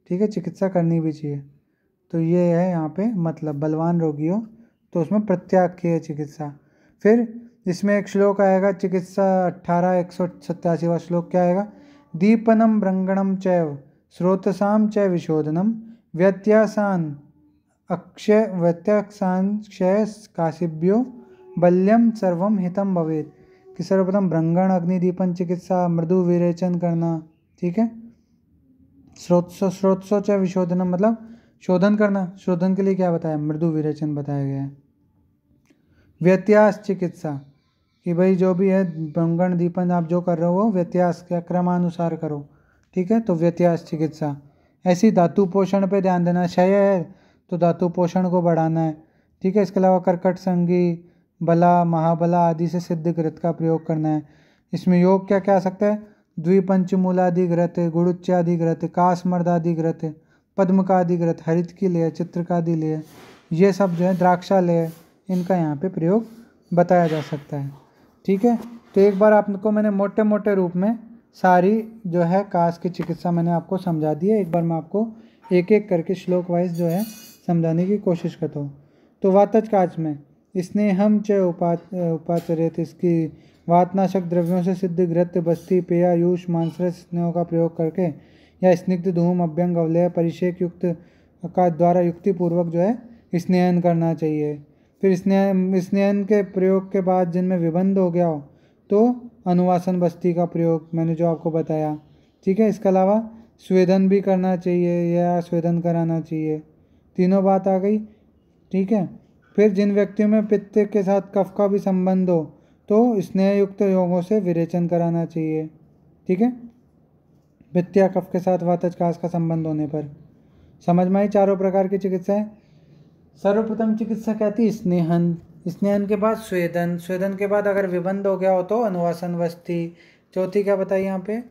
ठीक है, चिकित्सा करनी भी चाहिए। तो ये है यहाँ पे मतलब, बलवान रोगी हो तो उसमें प्रत्याख्य चिकित्सा। फिर इसमें एक श्लोक आएगा, चिकित्सा 18 187वां श्लोक क्या आएगा, दीपनम ब्रंगणम चैव स्रोतसाम च विशोधनम व्यत्यासान क्षय काशिभ्यो बल्यम सर्वम हितम भवेत। कि सर्वप्रथम ब्रंगण अग्निदीपन चिकित्सा, मृदु विरेचन करना, ठीक है। स्रोतसो च विशोधनम मतलब शोधन करना, शोधन के लिए क्या बताया, मृदु विरेचन बताया गया है। व्यत्यास चिकित्सा, कि भाई जो भी है ब्रंगण दीपन आप जो कर रहे हो व्यत्यास के क्रमानुसार करो, ठीक है, तो व्यत्यास चिकित्सा। ऐसी धातु पोषण पे ध्यान देना, क्षय है तो धातु पोषण को बढ़ाना है, ठीक है। इसके अलावा कर्कट संगी, बला, महाबला आदि से सिद्ध घृत का प्रयोग करना है। इसमें योग क्या क्या आ सकता है, द्विपंचमूलादि घृत, गुड़ुच्यादि घृत, कासमर्दादि घृत, पद्म का आदि घृत, हरित की लेय, चित्र का आदि लेय, ये सब जो है द्राक्षालय, इनका यहाँ पे प्रयोग बताया जा सकता है, ठीक है। तो एक बार आपको मैंने मोटे मोटे रूप में सारी जो है कास की चिकित्सा मैंने आपको समझा दी है। एक बार मैं आपको एक एक करके श्लोक वाइज जो है समझाने की कोशिश करता हूँ। तो वातजकाच में स्नेहम च उपाचरित, इसकी वातनाशक द्रव्यों से सिद्ध घृत, बस्ती, पेयायूष, मांसरस स्नेहों का प्रयोग करके या स्निग्ध धूम, अभ्यंग, अवलय, परिषेक युक्त का द्वारा युक्तिपूर्वक जो है स्नेहन करना चाहिए। फिर स्नेहन के प्रयोग के बाद जिनमें विबंध हो गया हो तो अनुवासन बस्ती का प्रयोग मैंने जो आपको बताया, ठीक है। इसके अलावा स्वेदन भी करना चाहिए या स्वेदन कराना चाहिए, तीनों बात आ गई, ठीक है। फिर जिन व्यक्तियों में पित्त के साथ कफ का भी संबंध हो तो स्नेहयुक्त योगों से विरेचन कराना चाहिए, ठीक है। पित्त या कफ के साथ वातजकास का संबंध होने पर। समझ में आई चारों प्रकार की चिकित्साएं। सर्वप्रथम चिकित्सा क्या थी, स्नेहन। स्नेहन के बाद स्वेदन। स्वेदन के बाद अगर विबंध हो गया हो तो अनुवासन बस्ती। चौथी क्या बताई यहाँ पे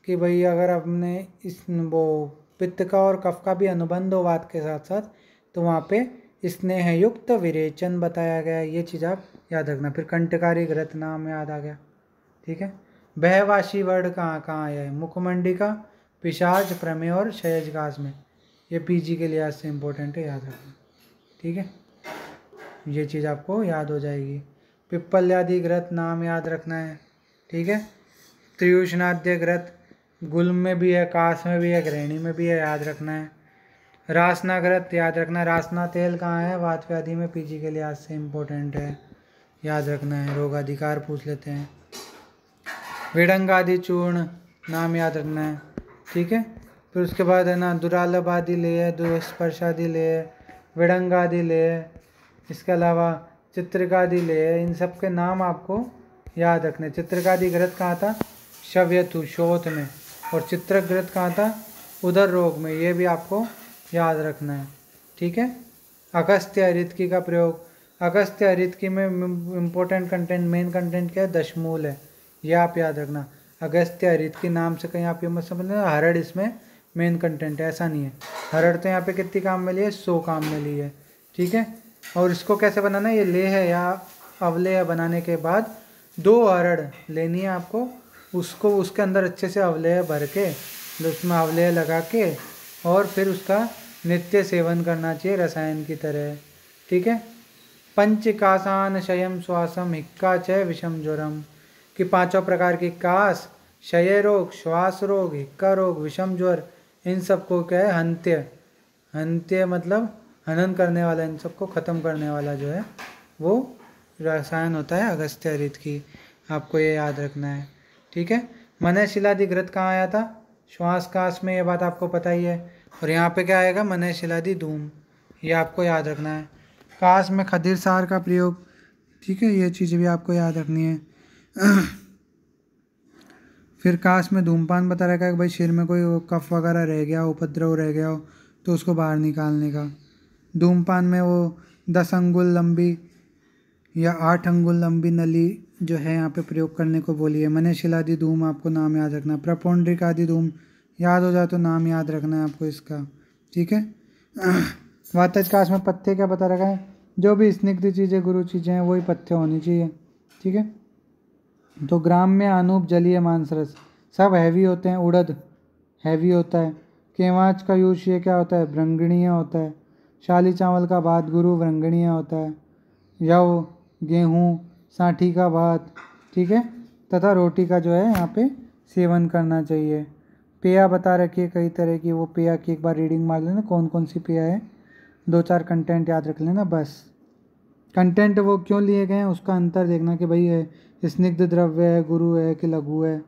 कि भाई अगर आपने इस वो पित्त का और कफ का भी अनुबंध हो वात के साथ साथ, तो वहाँ पे स्नेहयुक्त विरेचन बताया गया। ये चीज़ आप याद रखना। फिर कंटकारी घृत नाम याद आ गया। ठीक है। बहवाशी वर्ड कहाँ कहाँ आया है? मुखमंडिका, पिशाच, प्रमेय और क्षयजगास में। ये पीजी के लिहाज से इम्पोर्टेंट है, याद रखना। ठीक है, ये चीज़ आपको याद हो जाएगी। पिप्पल्यादि घृत नाम याद रखना है। ठीक है। त्रियुष्णाद्य घृत गुल्म में भी है, कास में भी है, ग्रहणी में भी है, याद रखना है। रासना घृत याद रखना है। रासना तेल कहाँ है? वात व्याधि में, पीजी के लिहाज से इम्पोर्टेंट है, याद रखना है। रोगाधिकार पूछ लेते हैं। विडंगादि चूर्ण नाम याद रखना है। ठीक है। फिर उसके बाद है ना दुरालभादि ले है, दुस्पर्शादि ले है, विडंगादि ले है, इसके अलावा चित्रकादि ले है। इन सब के नाम आपको याद रखने। चित्रकादि घृत कहाँ था? शव्यथु शोथ में। और चित्रक घृत कहाँ था? उदर रोग में। ये भी आपको याद रखना है। ठीक है। अगस्त्य हरितकी का प्रयोग। अगस्त्य हरितकी में इम्पोर्टेंट कंटेंट, मेन कंटेंट क्या है? दशमूल है। ये आप याद रखना। अगस्त्य हरितकी नाम से कहीं आप ये मत समझना हरड़ इसमें मेन कंटेंट है, ऐसा नहीं है। हरड़ तो यहाँ पे कितनी काम मिली है? 100 काम मिली है। ठीक है। और इसको कैसे बनाना है? ये ले है या अवलेय बनाने के बाद 2 हरड़ लेनी है आपको, उसको उसके अंदर अच्छे से अवलेय भर के, उसमें अवलेय लगा के, और फिर उसका नित्य सेवन करना चाहिए रसायन की तरह। ठीक है। पंचकासान शयम श्वासम हिक्का च विषम ज्वरम, कि 5 प्रकार की कास, क्षय रोग, श्वास रोग, हिक्का रोग, विषम ज्वर, इन सबको क्या है? हंत्य। हंत्य मतलब हनन करने वाला, इन सबको खत्म करने वाला जो है वो रसायन होता है अगस्त्य हरितकी। आपको ये याद रखना है। ठीक है। मनयशिलादि घृत कहाँ आया था? श्वास कास में, ये बात आपको पता ही है। और यहाँ पे क्या आएगा? मनयशिलादि धूम। ये आपको याद रखना है। कास में खदिर सार का प्रयोग। ठीक है, ये चीज़ भी आपको याद रखनी है। फिर कास में धूमपान बता रखा है कि भाई सिर में कोई कफ वगैरह रह गया हो, उपद्रव रह गया हो, तो उसको बाहर निकालने का। धूमपान में वो 10 अंगुल लंबी या 8 अंगुल लंबी नली जो है यहाँ पे प्रयोग करने को बोली है। मनयशिलादि धूम आपको नाम याद रखना है। प्रपोंड्रिक आदि धूम याद हो जाए तो नाम याद रखना है आपको इसका। ठीक है। वातज कास में पत्ते क्या बता रखा है? जो भी स्निग्ध चीज़ें, गुरु चीज़ें हैं, वही पत्ते होनी चाहिए। ठीक है। तो ग्राम में अनूप, जलीय, मांसरस सब हैवी होते हैं। उड़द हैवी होता है। केवाच का यूज ये क्या होता है? भृंगणीय होता है। शाली चावल का भात गुरु भृंगणीय होता है। यव, गेहूँ, साठी का भात। ठीक है। तथा रोटी का जो है यहाँ पे सेवन करना चाहिए। पेया बता रखी है कई तरह की, वो पेया की एक बार रीडिंग मार लेना कौन कौन सी पेया है। 2-4 कंटेंट याद रख लेना बस। कंटेंट वो क्यों लिए गए हैं उसका अंतर देखना कि भाई है स्निग्ध द्रव्य है, गुरु है कि लघु है।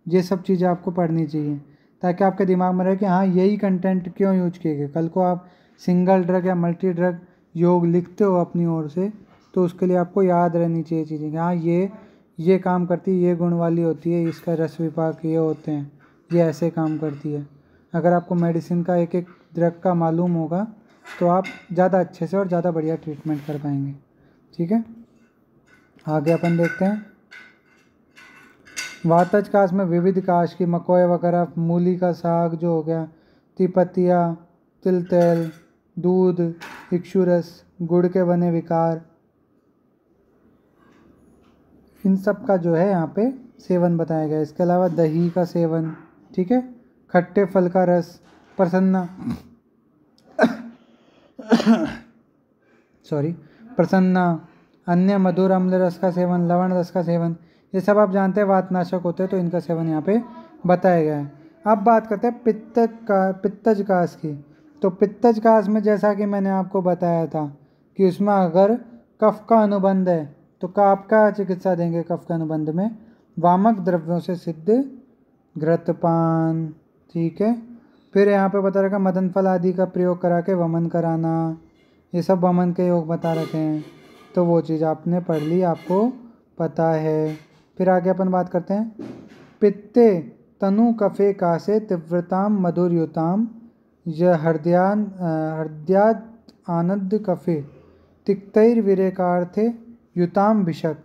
ये सब चीज़ें आपको पढ़नी चाहिए ताकि आपके दिमाग में रहे कि हाँ यही कंटेंट क्यों यूज किए गए। कल को आप सिंगल ड्रग या मल्टी ड्रग योग लिखते हो अपनी ओर से, तो उसके लिए आपको याद रहनी चाहिए चीज़ें कि हाँ ये काम करती है, ये गुण वाली होती है, इसका रस विपाक ये होते हैं, ये ऐसे काम करती है। अगर आपको मेडिसिन का एक एक ड्रग का मालूम होगा तो आप ज़्यादा अच्छे से और ज़्यादा बढ़िया ट्रीटमेंट कर पाएंगे। ठीक है। आगे अपन देखते हैं। वातज काश में विविध काश की मकोए वगैरह, मूली का साग जो हो गया, तिपतिया, तिल तेल, दूध, इक्षुरस, गुड़ के बने विकार, इन सब का जो है यहाँ पे सेवन बताया गया है। इसके अलावा दही का सेवन। ठीक है। खट्टे फल का रस, प्रसन्ना प्रसन्ना, अन्य मधुर अम्ल रस का सेवन, लवण रस का सेवन, ये सब आप जानते हैं वातनाशक होते हैं, तो इनका सेवन यहाँ पे बताया गया है। अब बात करते हैं पित्तज कास की। तो पित्तज कास में जैसा कि मैंने आपको बताया था कि उसमें अगर कफ का अनुबंध है तो आप क्या चिकित्सा देंगे? कफ के अनुबंध में वामक द्रव्यों से सिद्ध घृतपान। ठीक है। फिर यहाँ पे बता रखा मदन फल आदि का प्रयोग करा के वमन कराना, ये सब वमन के योग बता रखे हैं, तो वो चीज़ आपने पढ़ ली, आपको पता है। फिर आगे अपन बात करते हैं। पित्ते तनु कफे कासे तीव्रताम मधुरयुताम हृदयाद आनंद कफे तिक्तैर्विरेकार्थे युताम भिषक,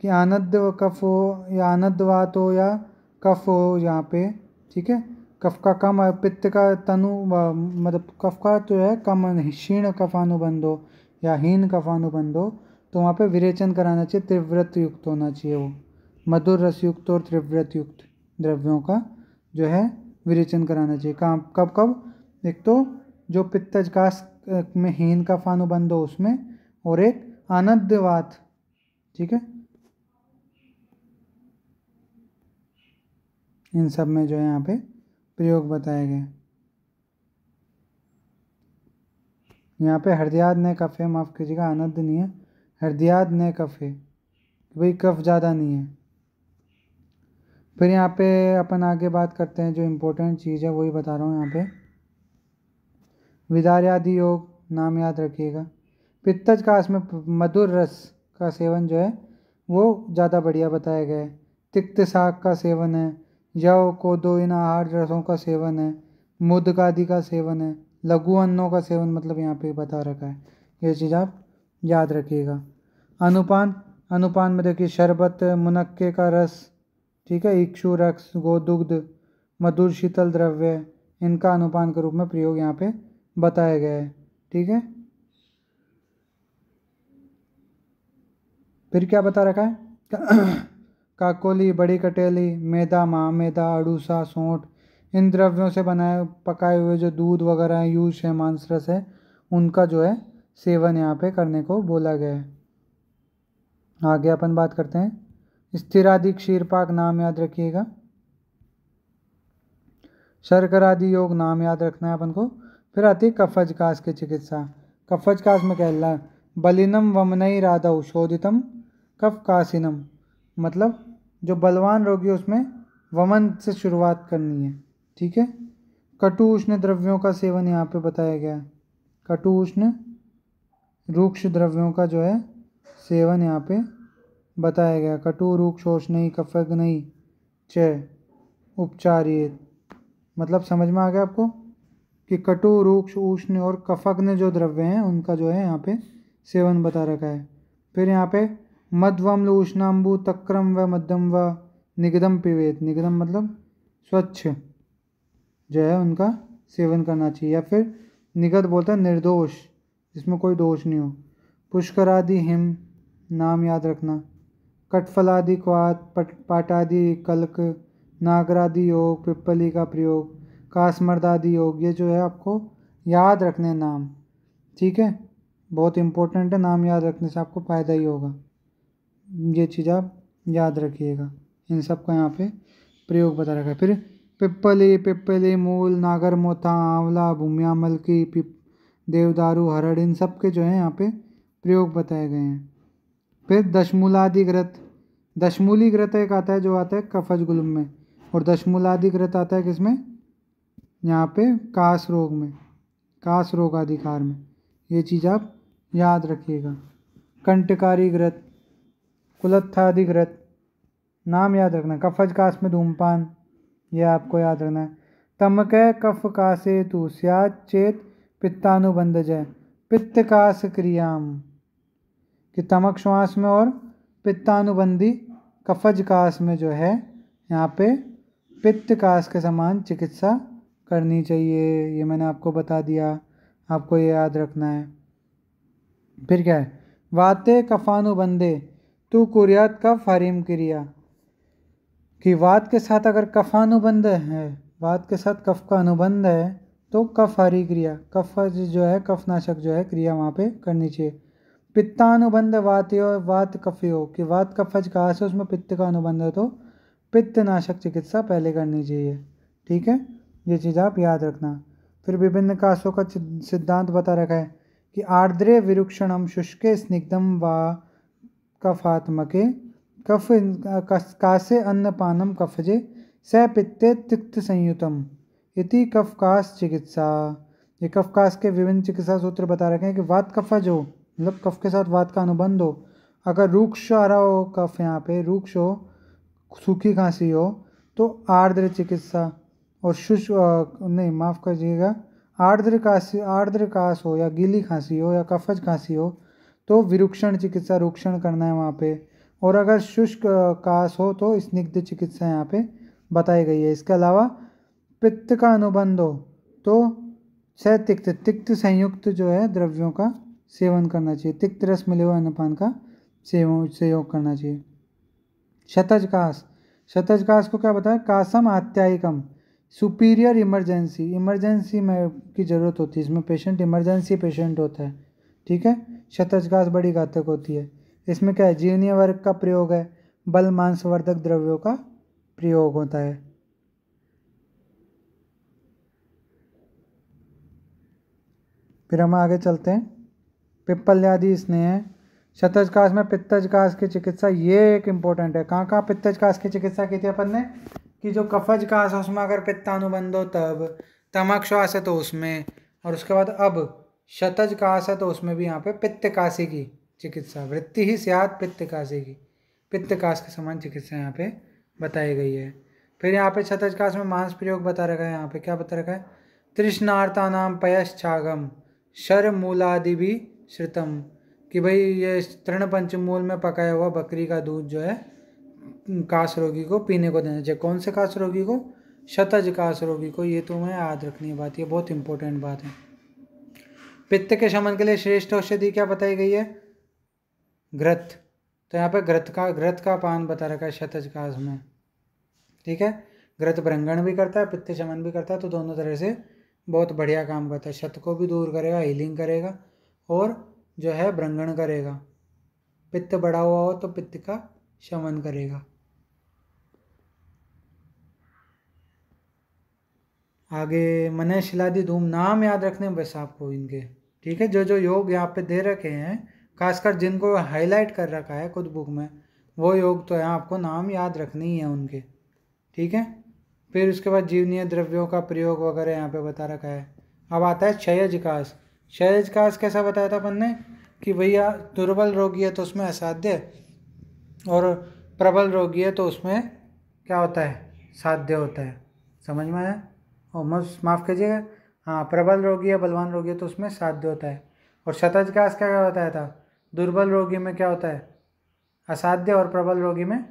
कि आनंद व कफ हो या आनंदवात हो या कफ हो यहाँ पे, ठीक है, कफ का कम, पित्त का तनु मतलब कफ का तो है कम, क्षीण कफानुबंध हो या हीन कफानुबंध हो तो वहाँ पे विरेचन कराना चाहिए, तीव्रत युक्त होना चाहिए, वो मधुर रस युक्त और तीव्रत युक्त द्रव्यों का जो है विरेचन कराना चाहिए। कहाँ कब कब? एक तो जो पित्तजकास में हीन कफानुबंध हो उसमें, और एक अनद्यवात, ठीक है, इन सब में जो है यहाँ पे प्रयोग बताया गया। यहाँ पे हृदयाद न कफ है, माफ़ कीजिएगा, अनद्य नहीं है, हृदयाद न कफ है, वही कफ ज़्यादा नहीं है। फिर यहाँ पे अपन आगे बात करते हैं, जो इम्पोर्टेंट चीज़ है वही बता रहा हूँ यहाँ पे। विदार्यादि योग, नाम याद रखिएगा। पित्तजकास में मधुर रस का सेवन जो है वो ज़्यादा बढ़िया बताया गया है। तिक्त शाक का सेवन है, यव कोदो इन आहार रसों का सेवन है, मुद्ग आदि का सेवन है, लघु अन्नों का सेवन मतलब यहाँ पे बता रखा है, ये चीज़ आप याद रखिएगा। अनुपान, अनुपान में देखिए शरबत, मुनक्के का रस, ठीक है, इक्षु रस, गोदुग्ध, मधुर शीतल द्रव्य, इनका अनुपान के रूप में प्रयोग यहाँ पे बताया गया है, ठीक है। फिर क्या बता रखा है? काकोली, बड़ी कटेली, मैदा, महामैदा, अड़ूसा, सौंठ, इन द्रव्यों से बनाए पकाए हुए जो दूध वगैरह है, यूष है, मांस रस है, उनका जो है सेवन यहाँ पे करने को बोला गया है। आगे अपन बात करते हैं स्थिरादि क्षीरपाक, नाम याद रखिएगा। शर्करादि योग, नाम याद रखना है अपन को। फिर आती है कफजकास की चिकित्सा। कफजकास में कहला बलिनम वमनई राधव शोधितम कफकासिनम, मतलब जो बलवान रोगी है उसमें वमन से शुरुआत करनी है, ठीक है। कटु उष्ण द्रव्यों का सेवन यहाँ पे बताया गया है। कटु उष्ण रूक्ष द्रव्यों का जो है सेवन यहाँ पे बताया गया। कटु रूक्षोष्णई कफग्नई च उपचारित, मतलब समझ में आ गया आपको कि कटु रूक्ष उष्ण और कफग्न जो द्रव्य हैं उनका जो है यहाँ पे सेवन बता रखा है। फिर यहाँ पे मध्वम्ल उष्णाम्बु तक्रम व मध्यम व निगदम पिबेत, निगदम मतलब स्वच्छ जो है उनका सेवन करना चाहिए, या फिर निगद बोलता है निर्दोष, जिसमें कोई दोष नहीं हो। पुष्करादि हिम, नाम याद रखना। कटफलादि क्वात, पाटादि कल्क, नागरादि योग, पिप्पली का प्रयोग, कासमर्दादि योग, ये जो है आपको याद रखने नाम, ठीक है, बहुत इंपॉर्टेंट है, नाम याद रखने से आपको फ़ायदा ही होगा, ये चीज़ आप याद रखिएगा। इन सब का यहाँ पे प्रयोग बता रखा है। फिर पिप्पली, पिप्पली मूल, नागरमोथा, आंवला, भूम्यामल की, देवदारू, हरड़, इन सब के जो है यहाँ पे प्रयोग बताए गए हैं। फिर दशमूलादि घृत, दशमूली घृत एक आता है जो आता है कफज गुल्म में, और दशमूलादि घृत आता है किसमें? यहाँ पे कास रोग में, कास रोग अधिकार में, ये चीज़ आप याद रखिएगा। कंटकारी घृत, कुलत्थादि घृत, नाम याद रखना। कफज कास में धूमपान, ये आपको याद रखना है। तमकै कफ कासे तु स्यात् चेत पित्तानुबंधजय, पित्त कास क्रियाम, कि तमक श्वास में और पित्तानुबंधी कफज कास में जो है यहाँ पे पित्त कास के समान चिकित्सा करनी चाहिए, ये मैंने आपको बता दिया, आपको ये याद रखना है। फिर क्या है? वाते कफानुबंधे तू कुर्यात कफ हरिम क्रिया, कि वात के साथ अगर कफानुबंध है, वात के साथ कफ का अनुबंध है तो कफ हरी क्रिया, कफ जो है कफनाशक जो है क्रिया वहाँ पे करनी चाहिए। पित्तानुबंध वातयो वात कफयो, कि वात कफज कहा से उसमें पित्त का अनुबंध है तो पित्तनाशक चिकित्सा पहले करनी चाहिए, ठीक है, ये चीज़ आप याद रखना। फिर विभिन्न कासों का सिद्धांत बता रखा है कि आर्द्रे विरुक्षणम शुष्के स्निग्धम व कफात्मके कफ कासे अन्नपानम कफजे स पित्ते तिक्त संयुतम इति कफकास चिकित्सा। ये कफकास के विभिन्न चिकित्सा सूत्र बता रखे हैं कि वात कफज हो, मतलब कफ के साथ वात का अनुबंध हो, अगर रूक्ष आ रहा हो कफ, यहाँ पे रूक्ष हो, सूखी खांसी हो तो आर्द्र चिकित्सा, और नहीं माफ़ करिएगा, आर्द्र कास हो या गीली खांसी हो या कफज खांसी हो तो विरुक्षण चिकित्सा, रुक्षण करना है वहाँ पे, और अगर शुष्क कास हो तो स्निग्ध चिकित्सा यहाँ पे बताई गई है। इसके अलावा पित्त का अनुबंध हो तो सतिक्त तिक्त संयुक्त जो है द्रव्यों का सेवन करना चाहिए, तिक्त रस मिले हुए अन्नपान का सेवन करना चाहिए। शतजकास, शतजकास को क्या बताया, कासम आत्यायिकम, सुपीरियर इमरजेंसी, इमरजेंसी में की ज़रूरत होती है, इसमें पेशेंट इमरजेंसी पेशेंट होता है, ठीक है। शतजकास बड़ी घातक होती है। इसमें क्या है, जीवनीय वर्ग का प्रयोग है, बल मांसवर्धक द्रव्यों का प्रयोग होता है। फिर हम आगे चलते हैं, पिप्पल्यादि स्नेह। शतजकास में पित्तजकास की चिकित्सा, ये एक इम्पोर्टेंट है। कहाँ कहाँ पित्तजकास की चिकित्सा की थी अपन ने, कि जो कफजकास है उसमें अगर पित्तानुबंध हो तब, तमकश्वास है तो उसमें, और उसके बाद अब शतजकास है तो उसमें भी यहाँ पे पित्तकासी की चिकित्सा, वृत्ति ही स्यात् पित्तकासी की, पित्तकास के समान चिकित्सा यहाँ पे बताई गई है। फिर यहाँ पे शतजकास में मांस प्रयोग बता रखा है, यहाँ पे क्या बता रखा है, तृष्णार्ता नाम पयश्चागम शर मूलादि भी श्रुतम, कि भाई ये तृण पंचमूल में पकाया हुआ बकरी का दूध जो है कास रोगी को पीने को देना चाहिए। कौन से कास रोगी को, शतज कास रोगी को। ये तुम्हें याद रखनी बात, ये बहुत इंपॉर्टेंट बात है। पित्त के शमन के लिए श्रेष्ठ औषधि क्या बताई गई है, घृत। तो यहाँ पे घृत का पान बता रखा है शतजकास में, ठीक है। घृत भृंगण भी करता है, पित्त शमन भी करता है, तो दोनों तरह से बहुत बढ़िया काम करता है। शत को भी दूर करेगा, हीलिंग करेगा, और जो है भृंगण करेगा। पित्त बढ़ा हुआ हो तो पित्त का शमन करेगा। आगे मनय शिलादि धूम, नाम याद रखने बस आपको इनके, ठीक है। जो जो योग यहाँ पे दे रखे हैं, खासकर जिनको हाईलाइट कर रखा है खुद बुक में, वो योग तो है, आपको नाम याद रखने ही है उनके, ठीक है। फिर उसके बाद जीवनीय द्रव्यों का प्रयोग वगैरह यहाँ पे बता रखा है। अब आता है क्षयजकास। क्षयजकास कैसा बताया था अपन ने, कि भैया दुर्बल रोगी है तो उसमें असाध्य, और प्रबल रोगी है तो उसमें क्या होता है, साध्य होता है। समझ में आया, और माफ़ कीजिएगा, हाँ, प्रबल रोगी है बलवान रोगी है तो उसमें साध्य होता है। और शतजकास क्या क्या बताया था, दुर्बल रोगी में क्या होता है, असाध्य, और प्रबल रोगी में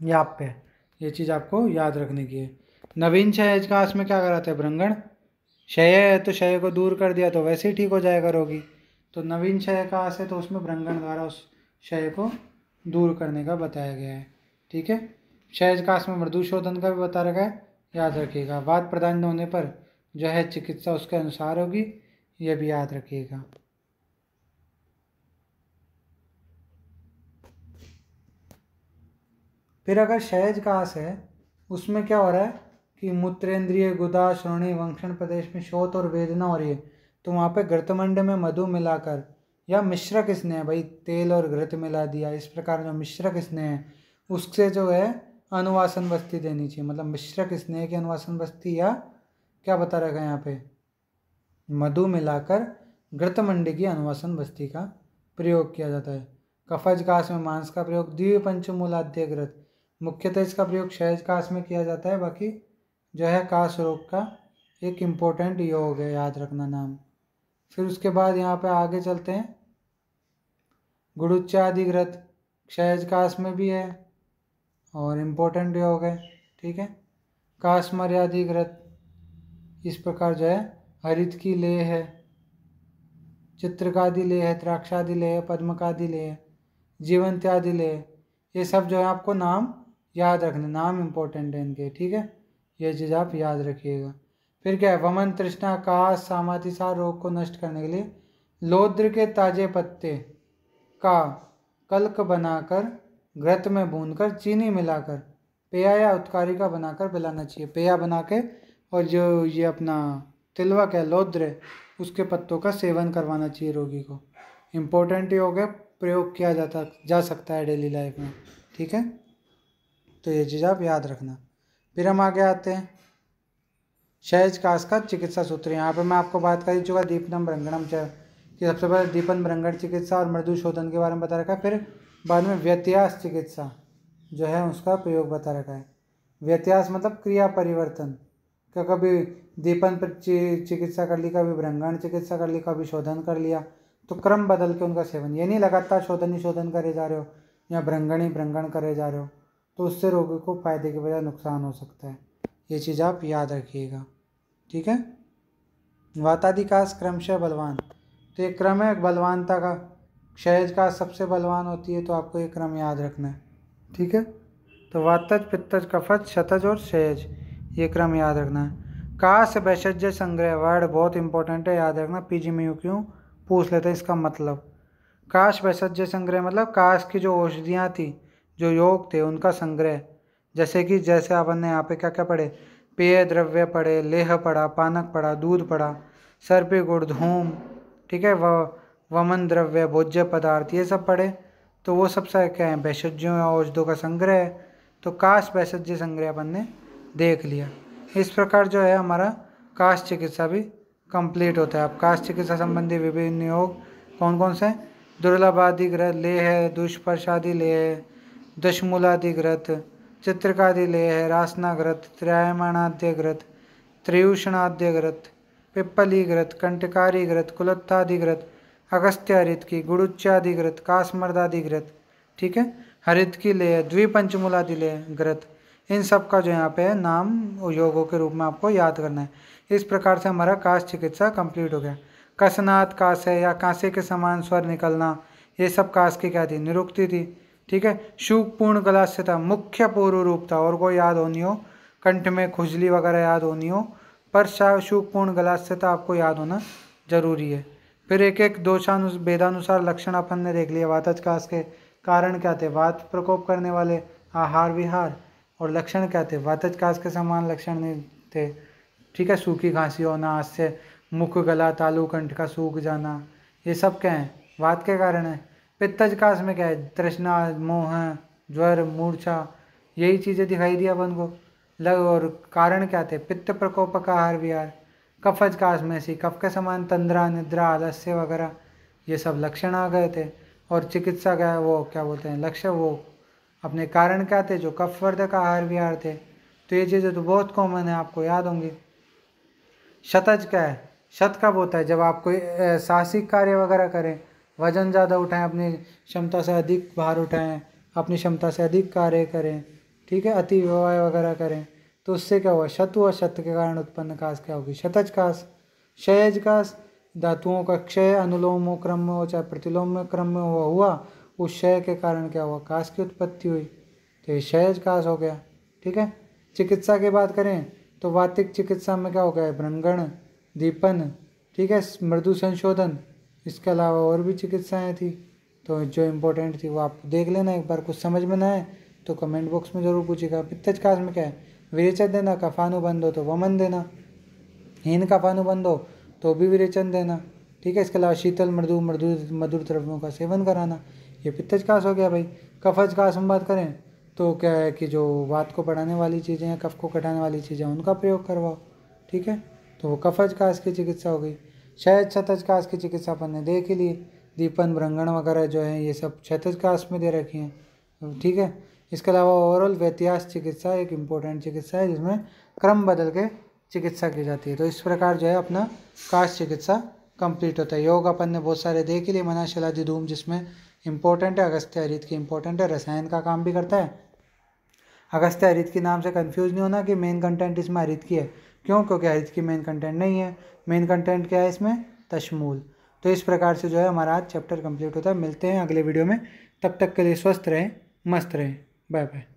याप्य। ये चीज़ आपको याद रखने की है। नवीन क्षयजकास में क्या कराते हैं, भृंगण। क्षय है तो क्षय को दूर कर दिया तो वैसे ही ठीक हो जाएगा रोगी, तो नवीन क्षयकास है तो उसमें भृंगण द्वारा उस क्षय को दूर करने का बताया गया है, ठीक है। क्षयजकास में मृदुशोधन का भी बता रखा है, याद रखिएगा। वात प्रदान होने पर जो है चिकित्सा उसके अनुसार होगी, यह भी याद रखिएगा। फिर अगर क्षयजकास है उसमें क्या हो रहा है कि मूत्रेंद्रिय, गुदा, श्रोणि, वंक्षण प्रदेश में शोथ और वेदना हो रही है, तो वहाँ पे घृतमंड में मधु मिलाकर, या मिश्रक स्नेह, भाई तेल और घृत मिला दिया, इस प्रकार जो मिश्रक स्नेह है उससे जो है अनुवासन बस्ती देनी चाहिए। मतलब मिश्रक स्नेह की अनुवासन बस्ती, या क्या बता रखा है यहाँ पे, मधु मिलाकर घृतमंडी की अनुवासन बस्ती का प्रयोग किया जाता है। कफजकास में मांस का प्रयोग, दिव्य पंचमूलाद्य घृत, मुख्यतः इसका प्रयोग क्षयजकास में किया जाता है। बाकी जो है कास रोग का एक इम्पोर्टेंट योग है, याद रखना नाम। फिर उसके बाद यहाँ पे आगे चलते हैं, गुड़ुच्चादि घृत क्षयजकास में भी है और इम्पोर्टेंट योग है, ठीक है। कास्मर्यादि घृत, इस प्रकार जो है हरित की लेह है, चित्रकादि लेह है, त्राक्षादि लेह है, पद्मकादि लेह है, जीवंत्यादि लेह, ये सब जो है आपको नाम याद रखने, नाम इम्पोर्टेंट है इनके, ठीक है। ये चीज़ आप याद रखिएगा। फिर क्या है, वमन, तृष्णा, कास, सामातिसार रोग को नष्ट करने के लिए लोद्र के ताजे पत्ते का कल्क बनाकर घृत में भूनकर चीनी मिलाकर पेया या उत्कारिका बनाकर पिलाना चाहिए। पेया बना के, और जो ये अपना तिलवक है, लोद्र है, उसके पत्तों का सेवन करवाना चाहिए रोगी को। इम्पोर्टेंट योग है, प्रयोग किया जा सकता है डेली लाइफ में, ठीक है। तो ये चीज़ आप याद रखना। फिर हम आगे आते हैं क्षयजकास का चिकित्सा सूत्र। यहाँ पे मैं आपको बात कर चुका दीपनम भृंगणम च, कि सबसे पहले दीपन भृंगण चिकित्सा और मृदु शोधन के बारे में बता रखा है। फिर बाद में व्यत्यास चिकित्सा जो है उसका प्रयोग बता रखा है। व्यत्यास मतलब क्रिया परिवर्तन, क्या कभी दीपन चिकित्सा कर ली, कभी भृंगण चिकित्सा कर ली, कभी शोधन कर लिया, तो क्रम बदल के उनका सेवन, ये नहीं लगातार शोधन ही शोधन करे जा रहे हो या भृंगण ही भृंगण करे जा रहे हो, तो उससे रोगी को फायदे के बजाय नुकसान हो सकता है। ये चीज़ आप याद रखिएगा, ठीक है। वाताधिकास क्रमशः बलवान, तो ये क्रम है बलवानता का। क्षयज का सबसे बलवान होती है, तो आपको ये क्रम याद रखना है, ठीक है। तो वातज, पित्तज, कफज, शतज और क्षयज, ये क्रम याद रखना है। काश वैषज्य संग्रह, वर्ड बहुत इंपॉर्टेंट है, याद रखना, पीजी में क्यों पूछ लेते हैं इसका मतलब। काश वैषज्य संग्रह मतलब काश की जो औषधियाँ थी, जो योग थे, उनका संग्रह। जैसे अपन ने यहाँ पे क्या क्या पढ़े, पेय द्रव्य पढ़े, लेह पढ़ा, पानक पढ़ा, दूध पढ़ा, सर्पे गुड़, धूम, ठीक है, वमन द्रव्य, भोज्य पदार्थ, ये सब पढ़े। तो वो सब क्या है, वैषज्यों या औषधों का संग्रह है। तो काश वैषज्य संग्रह अपन ने देख लिया। इस प्रकार जो है हमारा काश चिकित्सा भी कंप्लीट होता है। अब काश चिकित्सा संबंधी विभिन्न योग कौन कौन से, दुर्लभादि ग्रथ, लेह, दुष्पर्शादि लेह, दशमूलादि ग्रथ, चित्रकादि लेह, रासना ग्रथ, त्रयमाणाद्य ग्रथ, त्रियुषणाद्य ग्रथ, पिप्पली ग्रथ, कंटकारी ग्रथ, कुलत्थादि ग्रथ, अगस्त्य हरित की, गुड़ुच्चादि ग्रथ, कासमर्दादि ग्रथ, ठीक है, हरित की लेह, द्विपंचमूलादि लेह ग्रथ, इन सब का जो यहाँ पे है नाम योगों के रूप में आपको याद करना है। इस प्रकार से हमारा काश चिकित्सा कंप्लीट हो गया। कसनाथ काश है या कांसे के समान स्वर निकलना, ये सब काश की क्या थी, निरुक्ति थी, ठीक है। शूकपूर्ण गलास्यता मुख्य पूर्व रूप था, और कोई याद होनी हो, कंठ में खुजली वगैरह याद होनी हो, पर शूकपूर्ण गलास्यता आपको याद होना जरूरी है। फिर एक एक वेदानुसार लक्षण अपन ने देख लिया। वातज काश के कारण क्या थे, वात प्रकोप करने वाले आहार विहार, और लक्षण क्या थे, वातज काश के समान लक्षण नहीं थे, ठीक है। सूखी खांसी होना, हास्य, मुख, गला, तालु, कंठ का सूख जाना, ये सब क्या है, वात के कारण है। पित्तज काश में क्या है, तृष्णा, मोह, ज्वर, मूर्छा, यही चीज़ें दिखाई दी अपन को। और कारण क्या थे, पित्त प्रकोप का आहार विहार। कफज काश में सी कफ के समान तंद्रा, निद्रा, आलस्य वगैरह, ये सब लक्षण आ गए थे। और चिकित्सा क्या है, वो क्या बोलते हैं, लक्ष्य, वो अपने कारण क्या थे, जो कफवर्धक आहार विहार थे। तो ये चीज़ें तो बहुत कॉमन है, आपको याद होंगी। शतज क्या है, शत कब होता है, जब आप कोई साहसिक कार्य वगैरह करें, वजन ज़्यादा उठाएं, अपनी क्षमता से अधिक भार उठाएं, अपनी क्षमता से अधिक कार्य करें, ठीक है, अति व्यवहार वगैरह करें, तो उससे क्या हुआ, शत हुआ, शत के कारण उत्पन्न काश क्या होगी, शतज काश। क्षयज काश, धातुओं का क्षय अनुलोम क्रम में हो चाहे प्रतिलोम क्रम में हुआ, उस क्षय के कारण क्या हुआ, काश की उत्पत्ति हुई, तो ये क्षयज काश हो गया, ठीक है। चिकित्सा की बात करें तो वातिक चिकित्सा में क्या हो गया, भ्रंगण, दीपन, ठीक है, मृदु संशोधन, इसके अलावा और भी चिकित्साएं थी, तो जो इम्पोर्टेंट थी वो आप देख लेना एक बार। कुछ समझ में ना आए तो कमेंट बॉक्स में ज़रूर पूछिएगा। पित्तज काश में क्या है, विरेचन देना, कफानुबंध हो तो वमन देना, हीन कफानुबंध हो तो भी विरेचन देना, ठीक है। इसके अलावा शीतल, मृदु, मधुर द्रव्यों का सेवन कराना, ये पित्तज काश हो गया भाई। कफज काश हम बात करें तो क्या है कि जो वात को बढ़ाने वाली चीज़ें हैं, कफ को घटाने वाली चीज़ें, उनका प्रयोग करवाओ, ठीक है। तो वो कफज काश की चिकित्सा हो गई। क्षयज शतज काश की चिकित्सा अपन ने देख ही ली, दीपन, भ्रंगण वगैरह जो है ये सब क्षयज काश में दे रखी हैं, ठीक है। इसके अलावा ओवरऑल व्यत्यास चिकित्सा एक इम्पोर्टेंट चिकित्सा है, जिसमें क्रम बदल के चिकित्सा की जाती है। तो इस प्रकार जो है अपना काश चिकित्सा कंप्लीट होता है। योग अपन ने बहुत सारे देख ही लिए, मनाशिलादि धूम जिसमें इंपॉर्टेंट है, अगस्त्य हरित की इंपॉर्टेंट है, रसायन का काम भी करता है। अगस्त्य हरित की नाम से कंफ्यूज नहीं होना कि मेन कंटेंट इसमें हरित की है, क्यों, क्योंकि हरित की मेन कंटेंट नहीं है। मेन कंटेंट क्या है इसमें, तशमूल। तो इस प्रकार से जो है हमारा आज चैप्टर कंप्लीट होता है। मिलते हैं अगले वीडियो में, तब तक के लिए स्वस्थ रहें, मस्त रहें, बाय बाय।